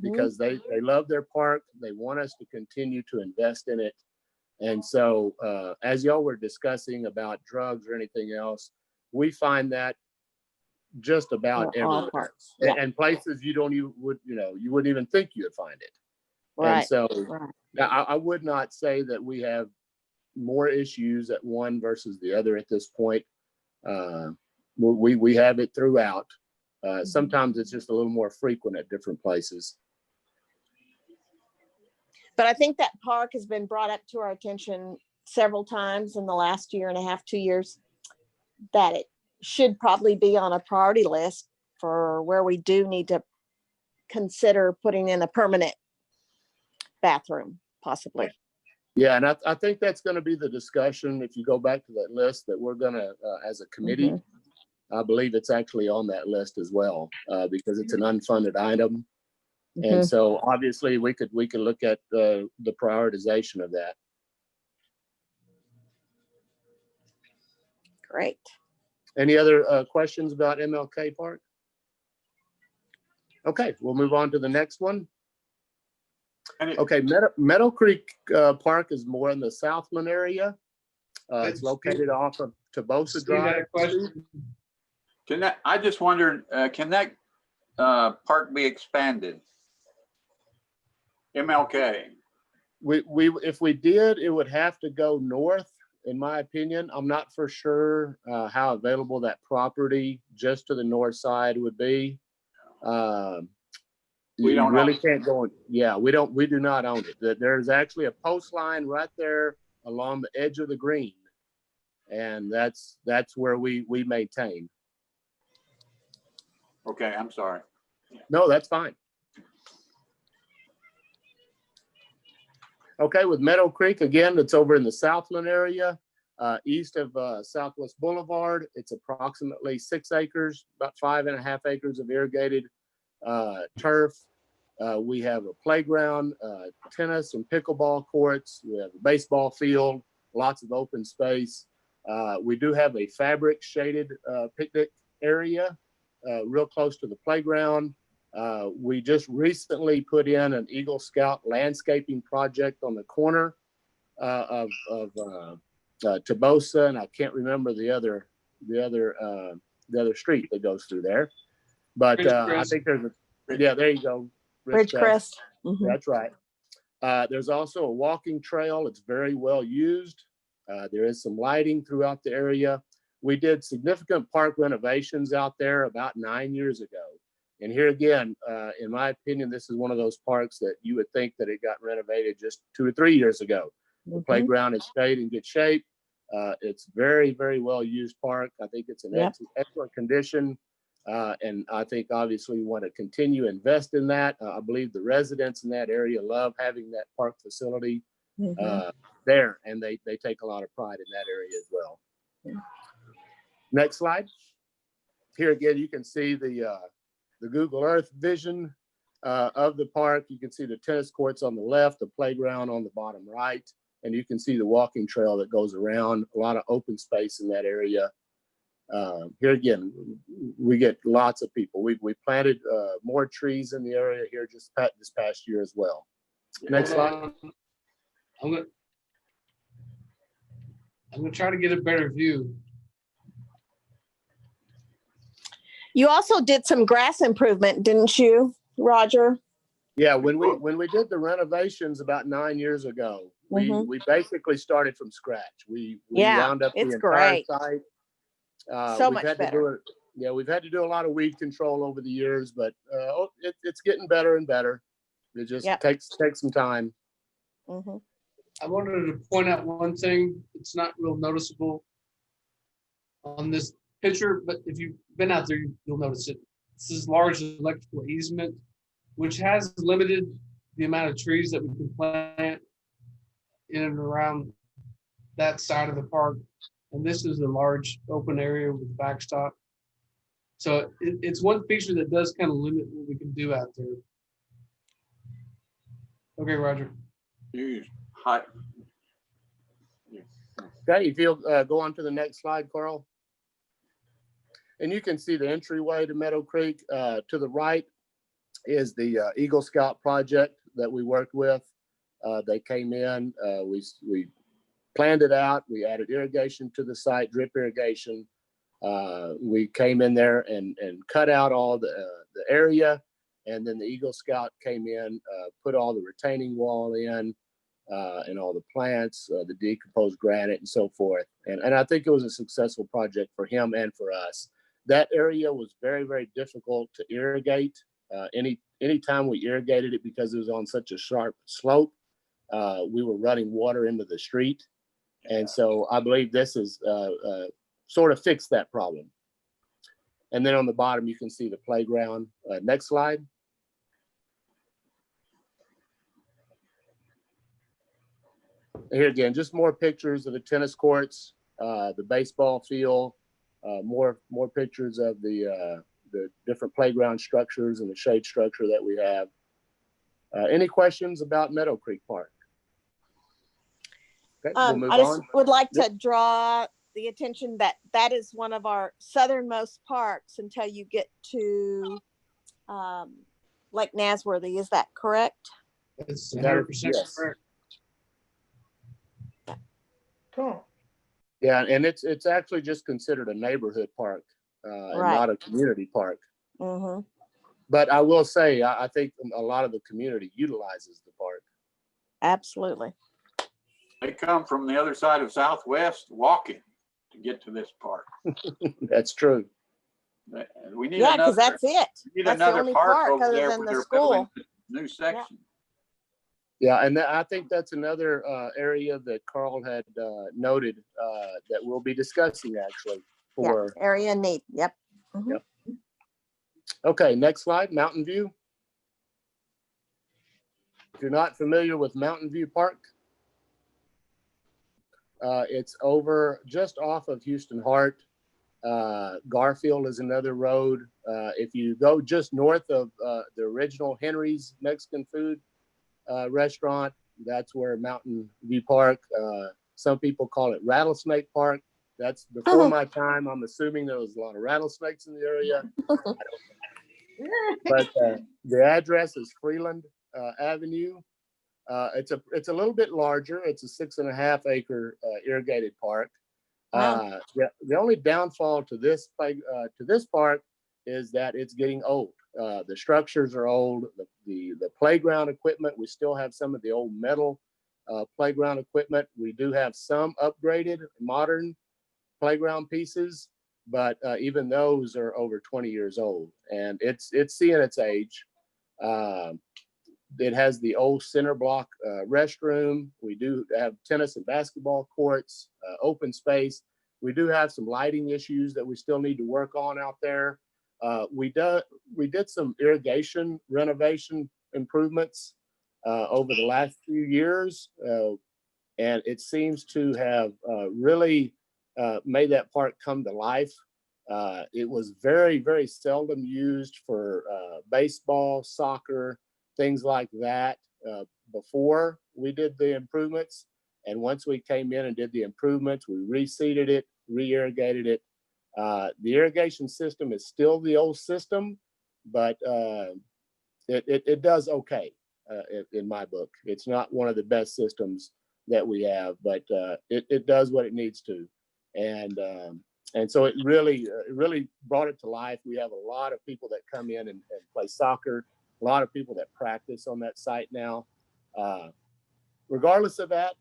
because they love their park. They want us to continue to invest in it. And so as y'all were discussing about drugs or anything else, we find that just about everywhere. Yeah. And places you wouldn't even think you'd find it. Right. And so Right. I would not say that we have more issues at one versus the other at this point. We have it throughout. Sometimes it's just a little more frequent at different places. But I think that park has been brought up to our attention several times in the last year and a half, 2 years, that it should probably be on a priority list for where we do need to consider putting in a permanent bathroom, possibly. Yeah, and I think that's going to be the discussion. If you go back to that list that we're going to, as a committee, I believe it's actually on that list as well, because it's an unfunded item. And so obviously we could look at the prioritization of that. Great. Any other questions about MLK Park? Okay, we'll move on to the next one. Okay, Meadowcreek Park is more in the Southland area. It's located off of Tobosa Drive. Can that, I just wondered, can that park be expanded? MLK. If we did, it would have to go north, in my opinion. I'm not for sure how available that property just to the north side would be. We don't really own it. can't go in. Yeah, we do not own it. There's actually a post line right there along the edge of the green. And that's where we maintain. Okay, I'm sorry. No, that's fine. Okay, with Meadow Creek, again, it's over in the Southland area, east of Southwest Boulevard. It's approximately 6 acres, about 5.5 acres of irrigated turf. We have a playground, tennis and pickleball courts. We have a baseball field, lots of open space. We do have a fabric shaded picnic area real close to the playground. We just recently put in an Eagle Scout landscaping project on the corner of Tobosa, and I can't remember the other street that goes through there. But I think there's there you go. Ridgecrest. That's right. There's also a walking trail. It's very well used. There is some lighting throughout the area. We did significant park renovations out there about 9 years ago. And here again, in my opinion, this is one of those parks that you would think that it got renovated just 2 or 3 years ago. The playground has stayed in good shape. It's very, very well used park. I think it's an excellent condition. And I think obviously we want to continue to invest in that. I believe the residents in that area love having that park facility there, and they take a lot of pride in that area as well. Next slide. Here again, you can see the Google Earth vision of the park. You can see the tennis courts on the left, the playground on the bottom right, and you can see the walking trail that goes around. A lot of open space in that area. Here again, we get lots of people. We planted more trees in the area here just this past year as well. Next slide. I'm gonna try to get a better view. You also did some grass improvement, didn't you, Roger? Yeah, when we did the renovations about 9 years ago, we basically started from scratch. We wound up the entire site. So much better. We've had to do a lot of weed control over the years, but it's getting better and better. It just takes some time. I wanted to point out one thing. It's not real noticeable on this picture, but if you've been out there, you'll notice it. This is large electrical easement, which has limited the amount of trees that we can plant in and around that side of the park. And this is a large open area with backstop. So it's one feature that does kind of limit what we can do out there. Okay, Roger. Hi. Okay, if you'll go on to the next slide, Carl. And you can see the entryway to Meadow Creek. To the right is the Eagle Scout project that we worked with. They came in, we planned it out. We added irrigation to the site, drip irrigation. We came in there and cut out all the area. And then the Eagle Scout came in, put all the retaining wall in and all the plants, the decomposed granite and so forth. And I think it was a successful project for him and for us. That area was very, very difficult to irrigate. Anytime we irrigated it, because it was on such a sharp slope, we were running water into the street. And so I believe this is sort of fixed that problem. And then on the bottom, you can see the playground. Next slide. Here again, just more pictures of the tennis courts, the baseball field, more pictures of the different playground structures and the shade structure that we have. Any questions about Meadowcreek Park? Okay, we'll move I just on. would like to draw the attention that that is one of our southernmost parks until you get to Lake Nasworthy. Is that correct? That's That 100% is- yes. correct. Cool. Yeah, and it's actually just considered a neighborhood park and Right. not a community park. Mm-hmm. But I will say, I think a lot of the community utilizes the park. Absolutely. They come from the other side of Southwest walking to get to this park. That's true. We need Yeah, because another, that's it. we need That's the another only park park over other there than where the they're school. building a new section. Yeah, and I think that's another area that Carl had noted that we'll be discussing actually. For Yeah, area in need. Yep. Mhm. Yep. Okay, next slide, Mountain View. If you're not familiar with Mountain View Park, it's over just off of Houston Hart. Garfield is another road. If you go just north of the original Henry's Mexican food restaurant, that's where Mountain View Park. Some people call it Rattlesnake Park. That's before my time. I'm assuming there was a lot of rattlesnakes in the area. But the address is Freeland Avenue. It's a little bit larger. It's a 6.5 acre irrigated park. Wow. The only downfall to this park is that it's getting old. The structures are old. The playground equipment, we still have some of the old metal playground equipment. We do have some upgraded modern playground pieces, but even those are over 20 years old, and it's seeing its age. It has the old center block restroom. We do have tennis and basketball courts, open space. We do have some lighting issues that we still need to work on out there. We did some irrigation renovation improvements over the last few years, and it seems to have really made that park come to life. It was very, very seldom used for baseball, soccer, things like that before we did the improvements. And once we came in and did the improvements, we reseeded it, re-irrigated it. The irrigation system is still the old system, but it does okay in my book. It's not one of the best systems that we have, but it does what it needs to. And so it really brought it to life. We have a lot of people that come in and play soccer, a lot of people that practice on that site now. Regardless of that,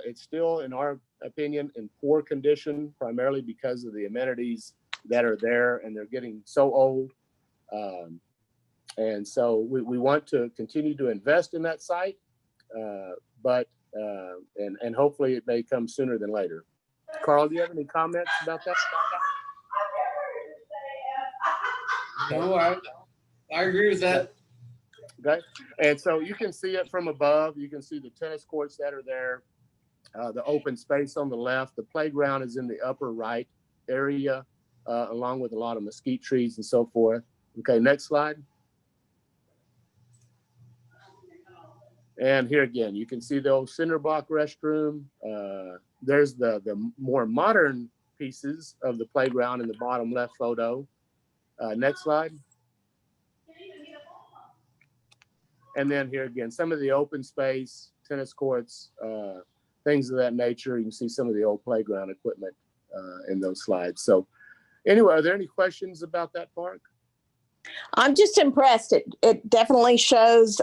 it's still, in our opinion, in poor condition, primarily because of the amenities that are there, and they're getting so old. And so we want to continue to invest in that site, but hopefully it may come sooner than later. Carl, do you have any comments about that? No, I agree with that. Okay, and so you can see it from above. You can see the tennis courts that are there, the open space on the left. The playground is in the upper right area, along with a lot of mesquite trees and so forth. Okay, next slide. And here again, you can see the old cinder block restroom. There's the more modern pieces of the playground in the bottom left photo. Next slide. And then here again, some of the open space, tennis courts, things of that nature. You can see some of the old playground equipment in those slides. So anyway, are there any questions about that park? I'm just impressed. It definitely shows,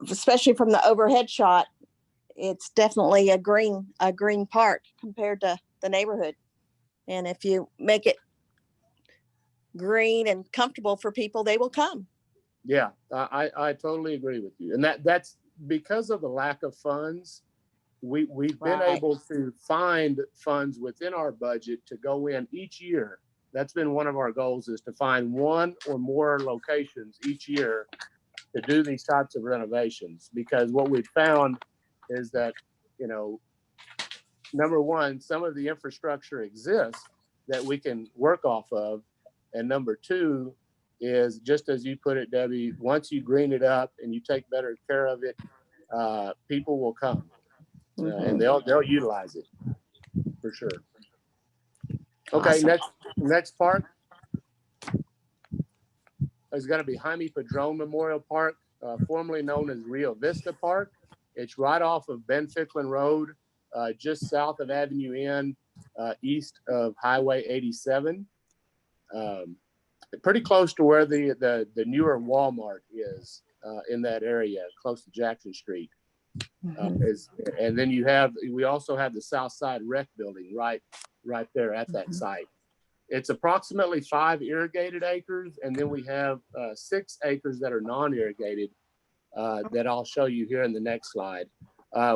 especially from the overhead shot, it's definitely a green park compared to the neighborhood. And if you make it green and comfortable for people, they will come. Yeah, I totally agree with you. And that's because of the lack of funds. we've been Right. able to find funds within our budget to go in each year. That's been one of our goals, is to find one or more locations each year to do these types of renovations. Because what we've found is that, you know, number one, some of the infrastructure exists that we can work off of. And number two is, just as you put it, Debbie, once you green it up and you take better care of it, people will come and they'll utilize it for sure. Okay, Awesome. next park is going to be Jaime Padron Memorial Park, formerly known as Rio Vista Park. It's right off of Ben Ficklin Road, just south of Avenue N, east of Highway 87. Pretty close to where the newer Walmart is, in that area, close to Jackson Street. And then we also have the South Side Rec Building right there at that site. It's approximately 5 irrigated acres, and then we have 6 acres that are non-irrigated that I'll show you here in the next slide.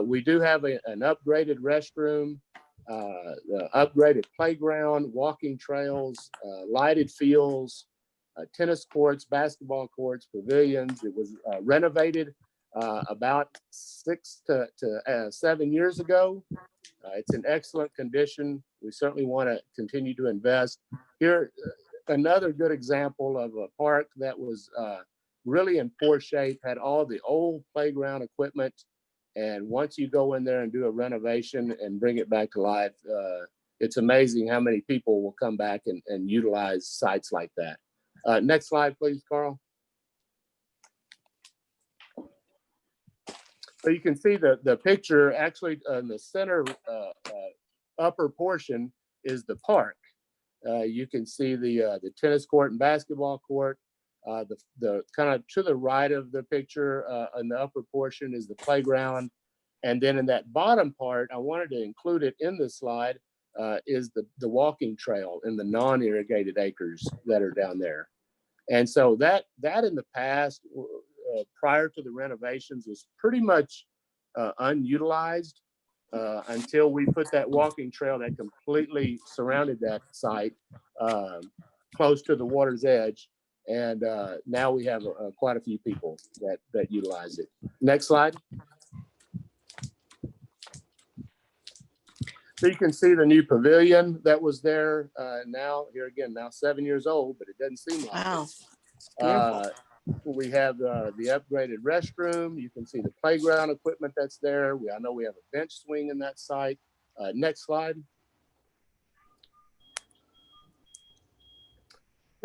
We do have an upgraded restroom, the upgraded playground, walking trails, lighted fields, tennis courts, basketball courts, pavilions. It was renovated about 6 to 7 years ago. It's in excellent condition. We certainly want to continue to invest. Here, another good example of a park that was really in poor shape, had all the old playground equipment. And once you go in there and do a renovation and bring it back to life, it's amazing how many people will come back and utilize sites like that. Next slide, please, Carl. So you can see the picture actually in the center upper portion is the park. You can see the tennis court and basketball court. The kind of to the right of the picture in the upper portion is the playground. And then in that bottom part, I wanted to include it in the slide, is the walking trail in the non-irrigated acres that are down there. And so that in the past, prior to the renovations, was pretty much unutilized until we put that walking trail that completely surrounded that site close to the water's edge. And now we have quite a few people that utilize it. Next slide. So you can see the new pavilion that was there now, here again, now 7 years old, but it doesn't seem like Wow. it. We have the upgraded restroom. You can see the playground equipment that's there. I know we have a bench swing in that site. Next slide.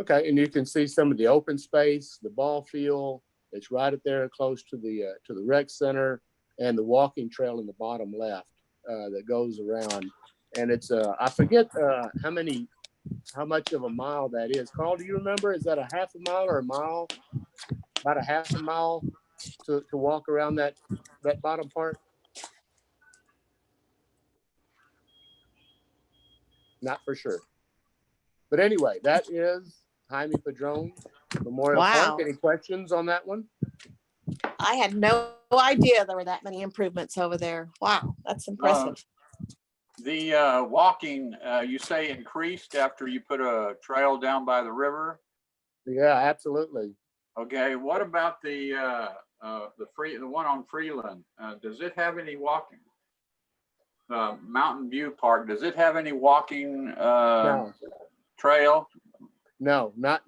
Okay, and you can see some of the open space, the ball field. It's right up there close to the rec center, and the walking trail in the bottom left that goes around. And it's I forget how much of a mile that is. Carl, do you remember? Is that a half a mile or a mile? About a half a mile to walk around that bottom part? Not for sure. But anyway, that is Jaime Padron Memorial Wow. Park. Any questions on that one? I had no idea there were that many improvements over there. Wow, that's impressive. The walking, you say increased after you put a trail down by the river? Yeah, absolutely. Okay, what about the one on Freeland? Does it have any walking? Mountain View Park, does it have any walking No. trail? No, not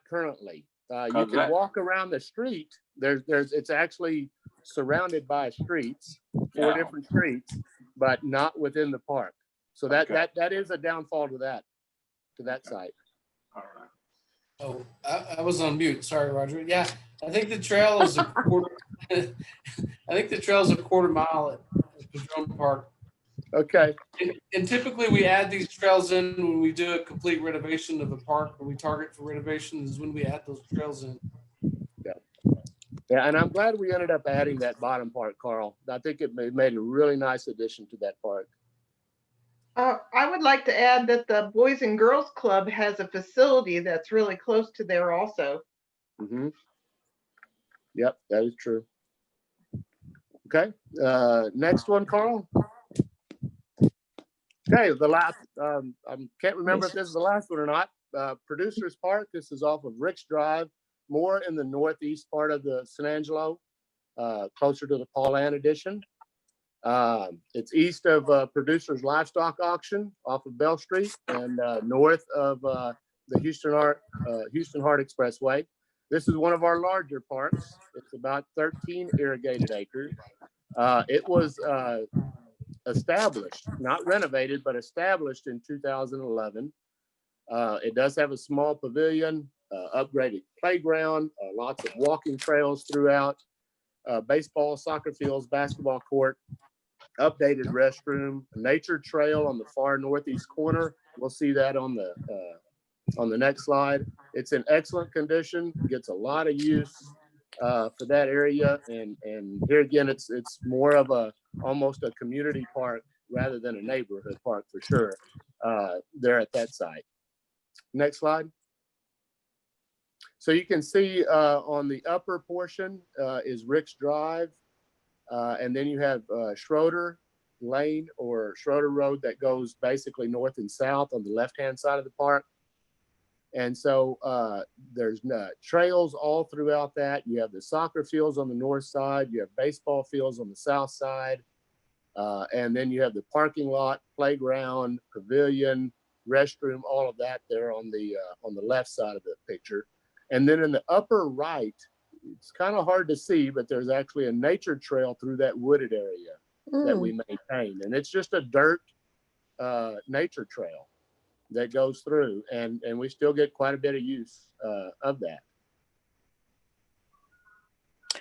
currently. You can walk around the street. It's actually surrounded by streets, 4 different streets, but not within the park. So that is a downfall to that site. All right. Oh, I was on mute. Sorry, Roger. Yeah, I think the trail is a quarter. I think the trail is a quarter mile at Padron Park. Okay. And typically we add these trails in when we do a complete renovation of a park, when we target for renovation is when we add those trails in. Yeah, and I'm glad we ended up adding that bottom part, Carl. I think it made a really nice addition to that park. I would like to add that the Boys and Girls Club has a facility that's really close to there also. Mm-hmm. Yep, that is true. Okay, next one, Carl. Okay, the last, I can't remember if this is the last one or not. Producers Park, this is off of Ricks Drive, more in the northeast part of the San Angelo, closer to the Pauline addition. It's east of Producers Livestock Auction off of Bell Street and north of the Houston Hart Expressway. This is one of our larger parks. It's about 13 irrigated acres. It was established, not renovated, but established in 2011. It does have a small pavilion, upgraded playground, lots of walking trails throughout, baseball, soccer fields, basketball court, updated restroom, a nature trail on the far northeast corner. We'll see that on the next slide. It's in excellent condition, gets a lot of use for that area. And here again, it's more of almost a community park rather than a neighborhood park for sure there at that site. Next slide. So you can see on the upper portion is Ricks Drive. And then you have Schroeder Lane or Schroeder Road that goes basically north and south on the left-hand side of the park. And so there's trails all throughout that. You have the soccer fields on the north side. You have baseball fields on the south side. And then you have the parking lot, playground, pavilion, restroom, all of that there on the left side of the picture. And then in the upper right, it's kind of hard to see, but there's actually a nature trail through that wooded area that we maintain. And it's just a dirt nature trail that goes through, and we still get quite a bit of use of that.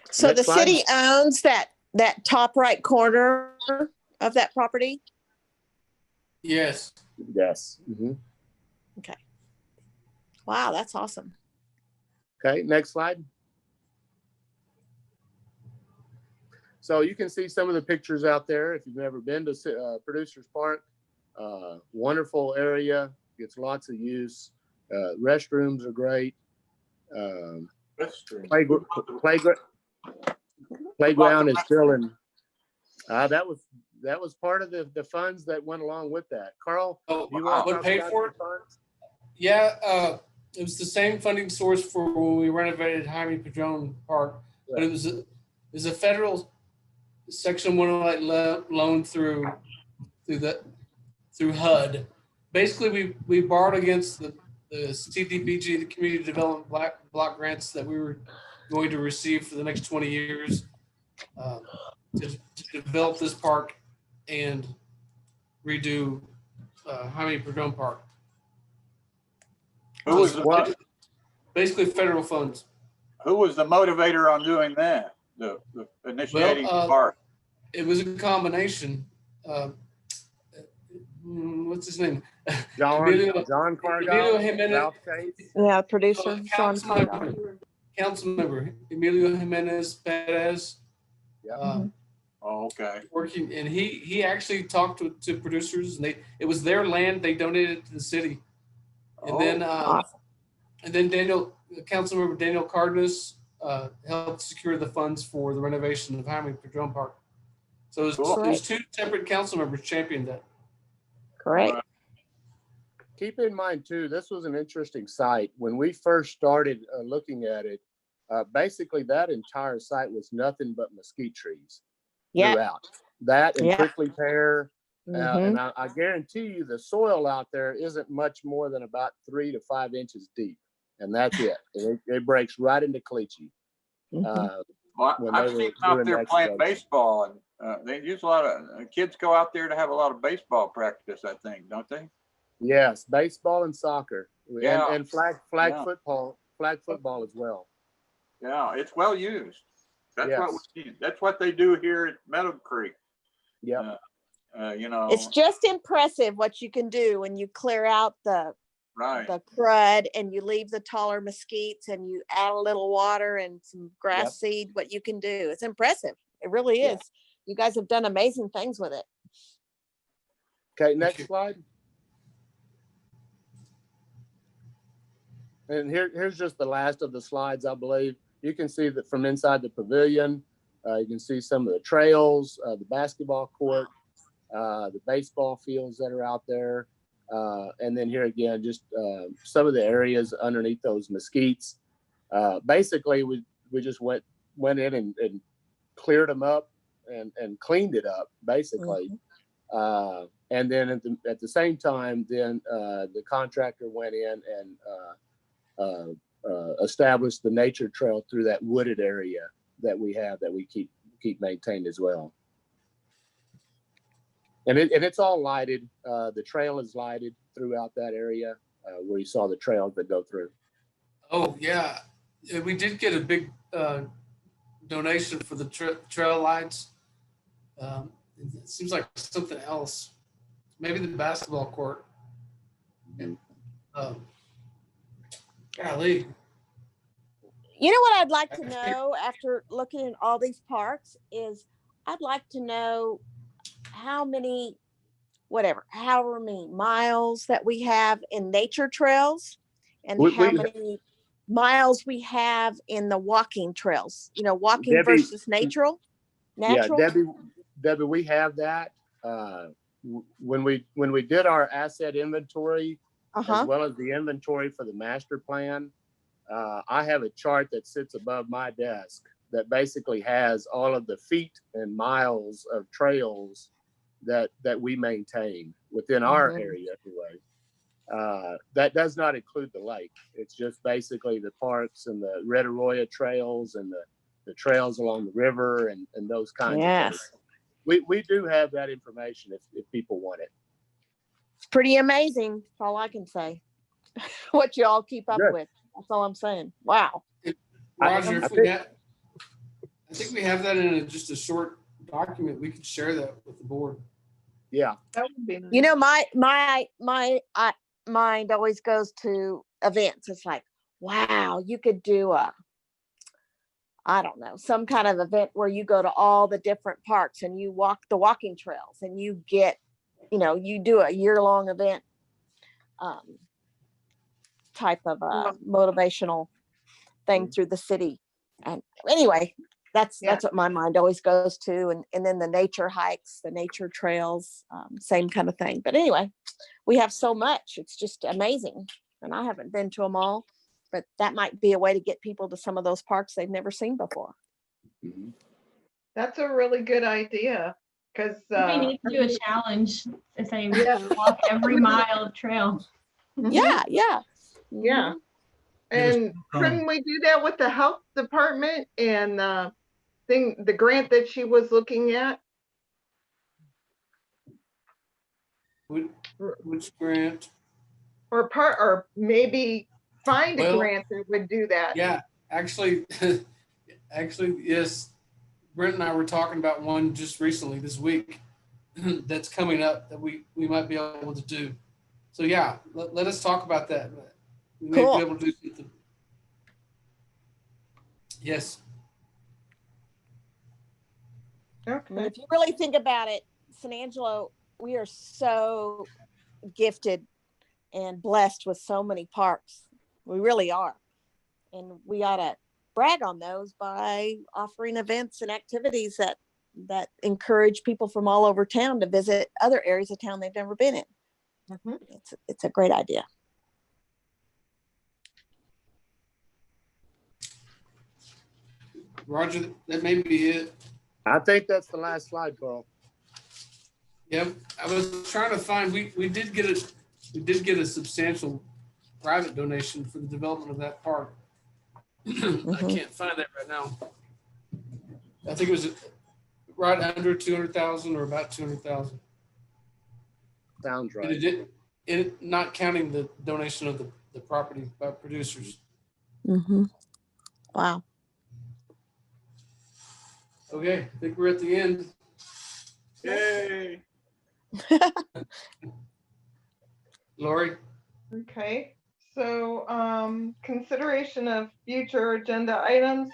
So Next the slide. city owns that top right corner of that property? Yes. Yes. Mm-hmm. Okay. Wow, that's awesome. Okay, next slide. So you can see some of the pictures out there if you've never been to Producers Park. Wonderful area, gets lots of use. Restrooms are great. Playground is still in. That was part of the funds that went along with that. Carl, do you want to What talk paid about for the it? funds? Yeah, it was the same funding source for when we renovated Jaime Padron Park, but it was a federal Section 108 loan through HUD. Basically, we borrowed against the CDBG, the Community Development Block grants that we were going to receive for the next 20 years to develop this park and redo Jaime Padron Park. Who was the, Basically federal funds. who was the motivator on doing that? The initiating part? It was a combination. What's his name? John Cargill, Emilio Jimenez. Ralph Chase. Yeah, producer Sean Carter. Council member Emilio Jimenez Perez. Yeah. Oh, okay. Working, and he actually talked to producers, and it was their land. They donated it to the city, and then awesome. and then Councilmember Daniel Cardenas helped secure the funds for the renovation of Jaime Padron Park. So it was two separate council members championed that. Correct. Keep in mind too, this was an interesting site. When we first started looking at it, basically that entire site was nothing but mesquite trees throughout. That and prickly pear. And I guarantee you the soil out there isn't much more than about 3 to 5 inches deep. And that's it. It breaks right into caliche. Well, I've seen out there playing baseball, and they use a lot of kids go out there to have a lot of baseball practice, I think, don't they? Yes, baseball and soccer, and flag football as well. Yeah, it's well used. That's what we see. That's what they do here at Meadowcreek. Yeah. It's just impressive what you can do when you clear out the crud and you leave the taller mesquites and you add a little water and some grass seed. What you can do, it's impressive. It really is. You guys have done amazing things with it. Okay, next slide. And here's just the last of the slides, I believe. You can see that from inside the pavilion, You can see some of the trails, the basketball court, the baseball fields that are out there. And then here again, just some of the areas underneath those mesquites. Basically, we just went in and cleared them up and cleaned it up, basically. And then at the same time, then the contractor went in and established the nature trail through that wooded area that we have that we keep maintained as well. And it's all lighted. The trail is lighted throughout that area where you saw the trails that go through. Oh, yeah. We did get a big donation for the trail lights. It seems like something else. Maybe the basketball court. Golly. You know what I'd like to know after looking at all these parks is I'd like to know how many, however many miles that we have in nature trails and how many miles we have in the walking trails, walking Debbie, versus natural. Yeah, Debbie, we have that. When we did our asset inventory, as well as the inventory for the master plan, I have a chart that sits above my desk that basically has all of the feet and miles of trails that we maintain within our area anyway. That does not include the lake. It's just basically the parks and the Red Arroyo trails and the trails along the river and those kinds of things. We do have that information if people want it. It's pretty amazing. That's all I can say. What you all keep up with. That's all I'm saying. Wow. Roger, I think we have that in just a short document. We could share that with the board. Yeah. That would be nice. My mind always goes to events. It's like, wow, you could do I don't know, some kind of event where you go to all the different parks and you walk the walking trails and you get, you do a year-long event type of motivational thing through the city. And anyway, that's what my mind always goes to. And then the nature hikes, the nature trails, same kind of thing. But anyway, we have so much. It's just amazing. And I haven't been to them all. But that might be a way to get people to some of those parks they've never seen before. That's a really good idea. Because we need to do a challenge to say walk every mile of trail. Yeah. And couldn't we do that with the health department and the grant that she was looking at? Which grant? Or maybe find a grant that would do that. Yeah, actually, yes. Brent and I were talking about one just recently this week that's coming up that we might be able to do. So yeah, let us talk about that. We may be able to do something. Yes. Okay. I mean, if you really think about it, San Angelo, we are so gifted and blessed with so many parks. We really are. And we ought to brag on those by offering events and activities that encourage people from all over town to visit other areas of town they've never been in. It's a great idea. Roger, that may be it. I think that's the last slide, Carl. Yep, I was trying to find. We did get a substantial private donation for the development of that park. I can't find that right now. I think it was right under 200,000 or about 200,000. Sounds right. It not counting the donation of the property by producers. Wow. Okay, I think we're at the end. Yay. Lori. Okay, so consideration of future agenda items.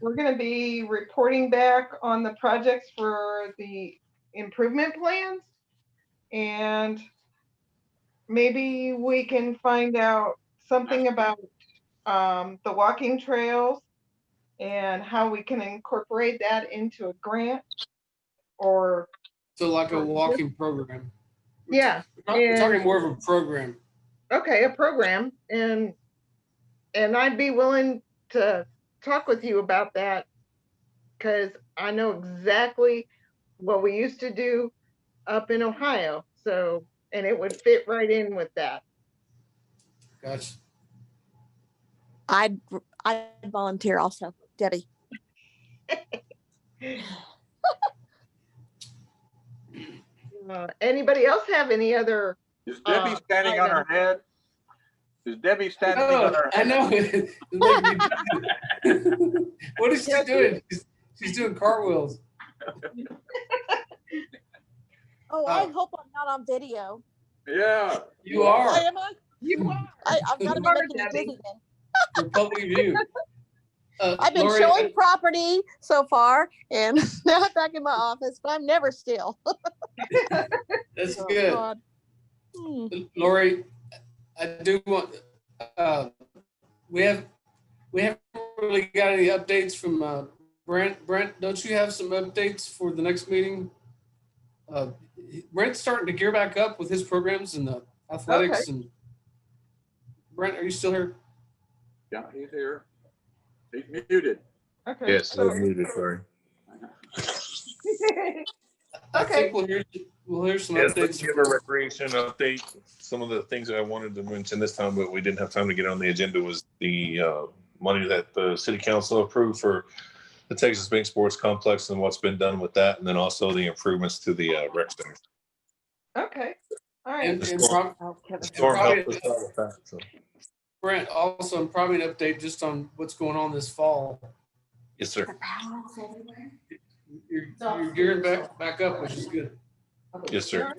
We're going to be reporting back on the projects for the improvement plans, and maybe we can find out something about the walking trails and how we can incorporate that into a grant or, So like a walking program. yeah. We're talking And, more of a program. okay, a program. And I'd be willing to talk with you about that because I know exactly what we used to do up in Ohio. So, and it would fit right in with that. Gotcha. I'd volunteer also, Debbie. Anybody else have any other? Is Debbie standing on her head? Is Debbie standing on her I head? know. What is she doing? She's doing cartwheels. Oh, I hope I'm not on video. Yeah. You are. Am I? You are. I've got to be making a Debbie. dizzy then. For public view. I've been Lori, showing property so far, and now I'm back in my office, but I'm never still. That's Oh, good. God. Lori, I do want, we haven't really got any updates from Brent. Brent, don't you have some updates for the next meeting? Brent's starting to gear back up with his programs and the athletics. And Brent, are you still here? Yeah, he's here. He's muted. Okay. Yes, I was muted, sorry. I Okay. think we'll hear some Yes, let's updates. give a recreation update. Some of the things that I wanted to mention this time, but we didn't have time to get on the agenda, was the money that the city council approved for the Texas Bank Sports Complex and what's been done with that, and then also the improvements to the rec center. Okay. All right. And The storm probably- helped us out with that. So. Brent, also probably an update just on what's going on this fall. Yes, sir. You're gearing back up, which is good. Yes, sir.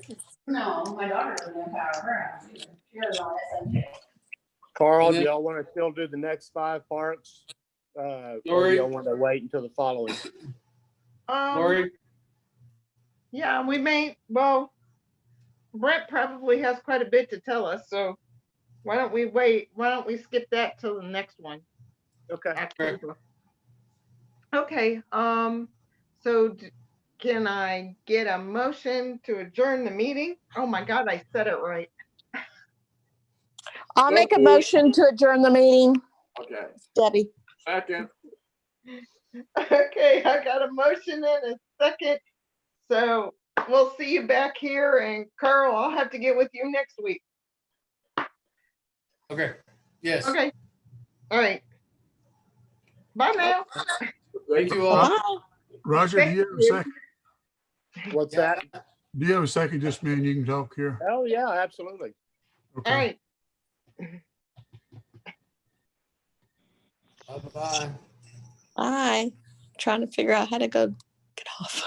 No, my daughter doesn't empower her house either. She has all that. Carl, And do then- y'all want to still do the next 5 parks? Or do Lori? y'all want to wait until the following? Lori, Yeah, we may, well, Brent probably has quite a bit to tell us, so why don't we wait? Why don't we skip that till the next one? Okay. October. Okay, so can I get a motion to adjourn the meeting? Oh my God, I said it right. I'll make a motion to adjourn the meeting, Okay. Debbie. Second. Okay, I got a motion and a second. So we'll see you back here, and Carl, I'll have to get with you next week. okay, yes. Okay. All right. Bye now. Thank you all. Bye. Roger, do you have a second? What's that? Do you have a second? Just me and you can talk here. Oh, yeah, absolutely. All Okay. right. Bye-bye. Bye. Trying to figure out how to go get off.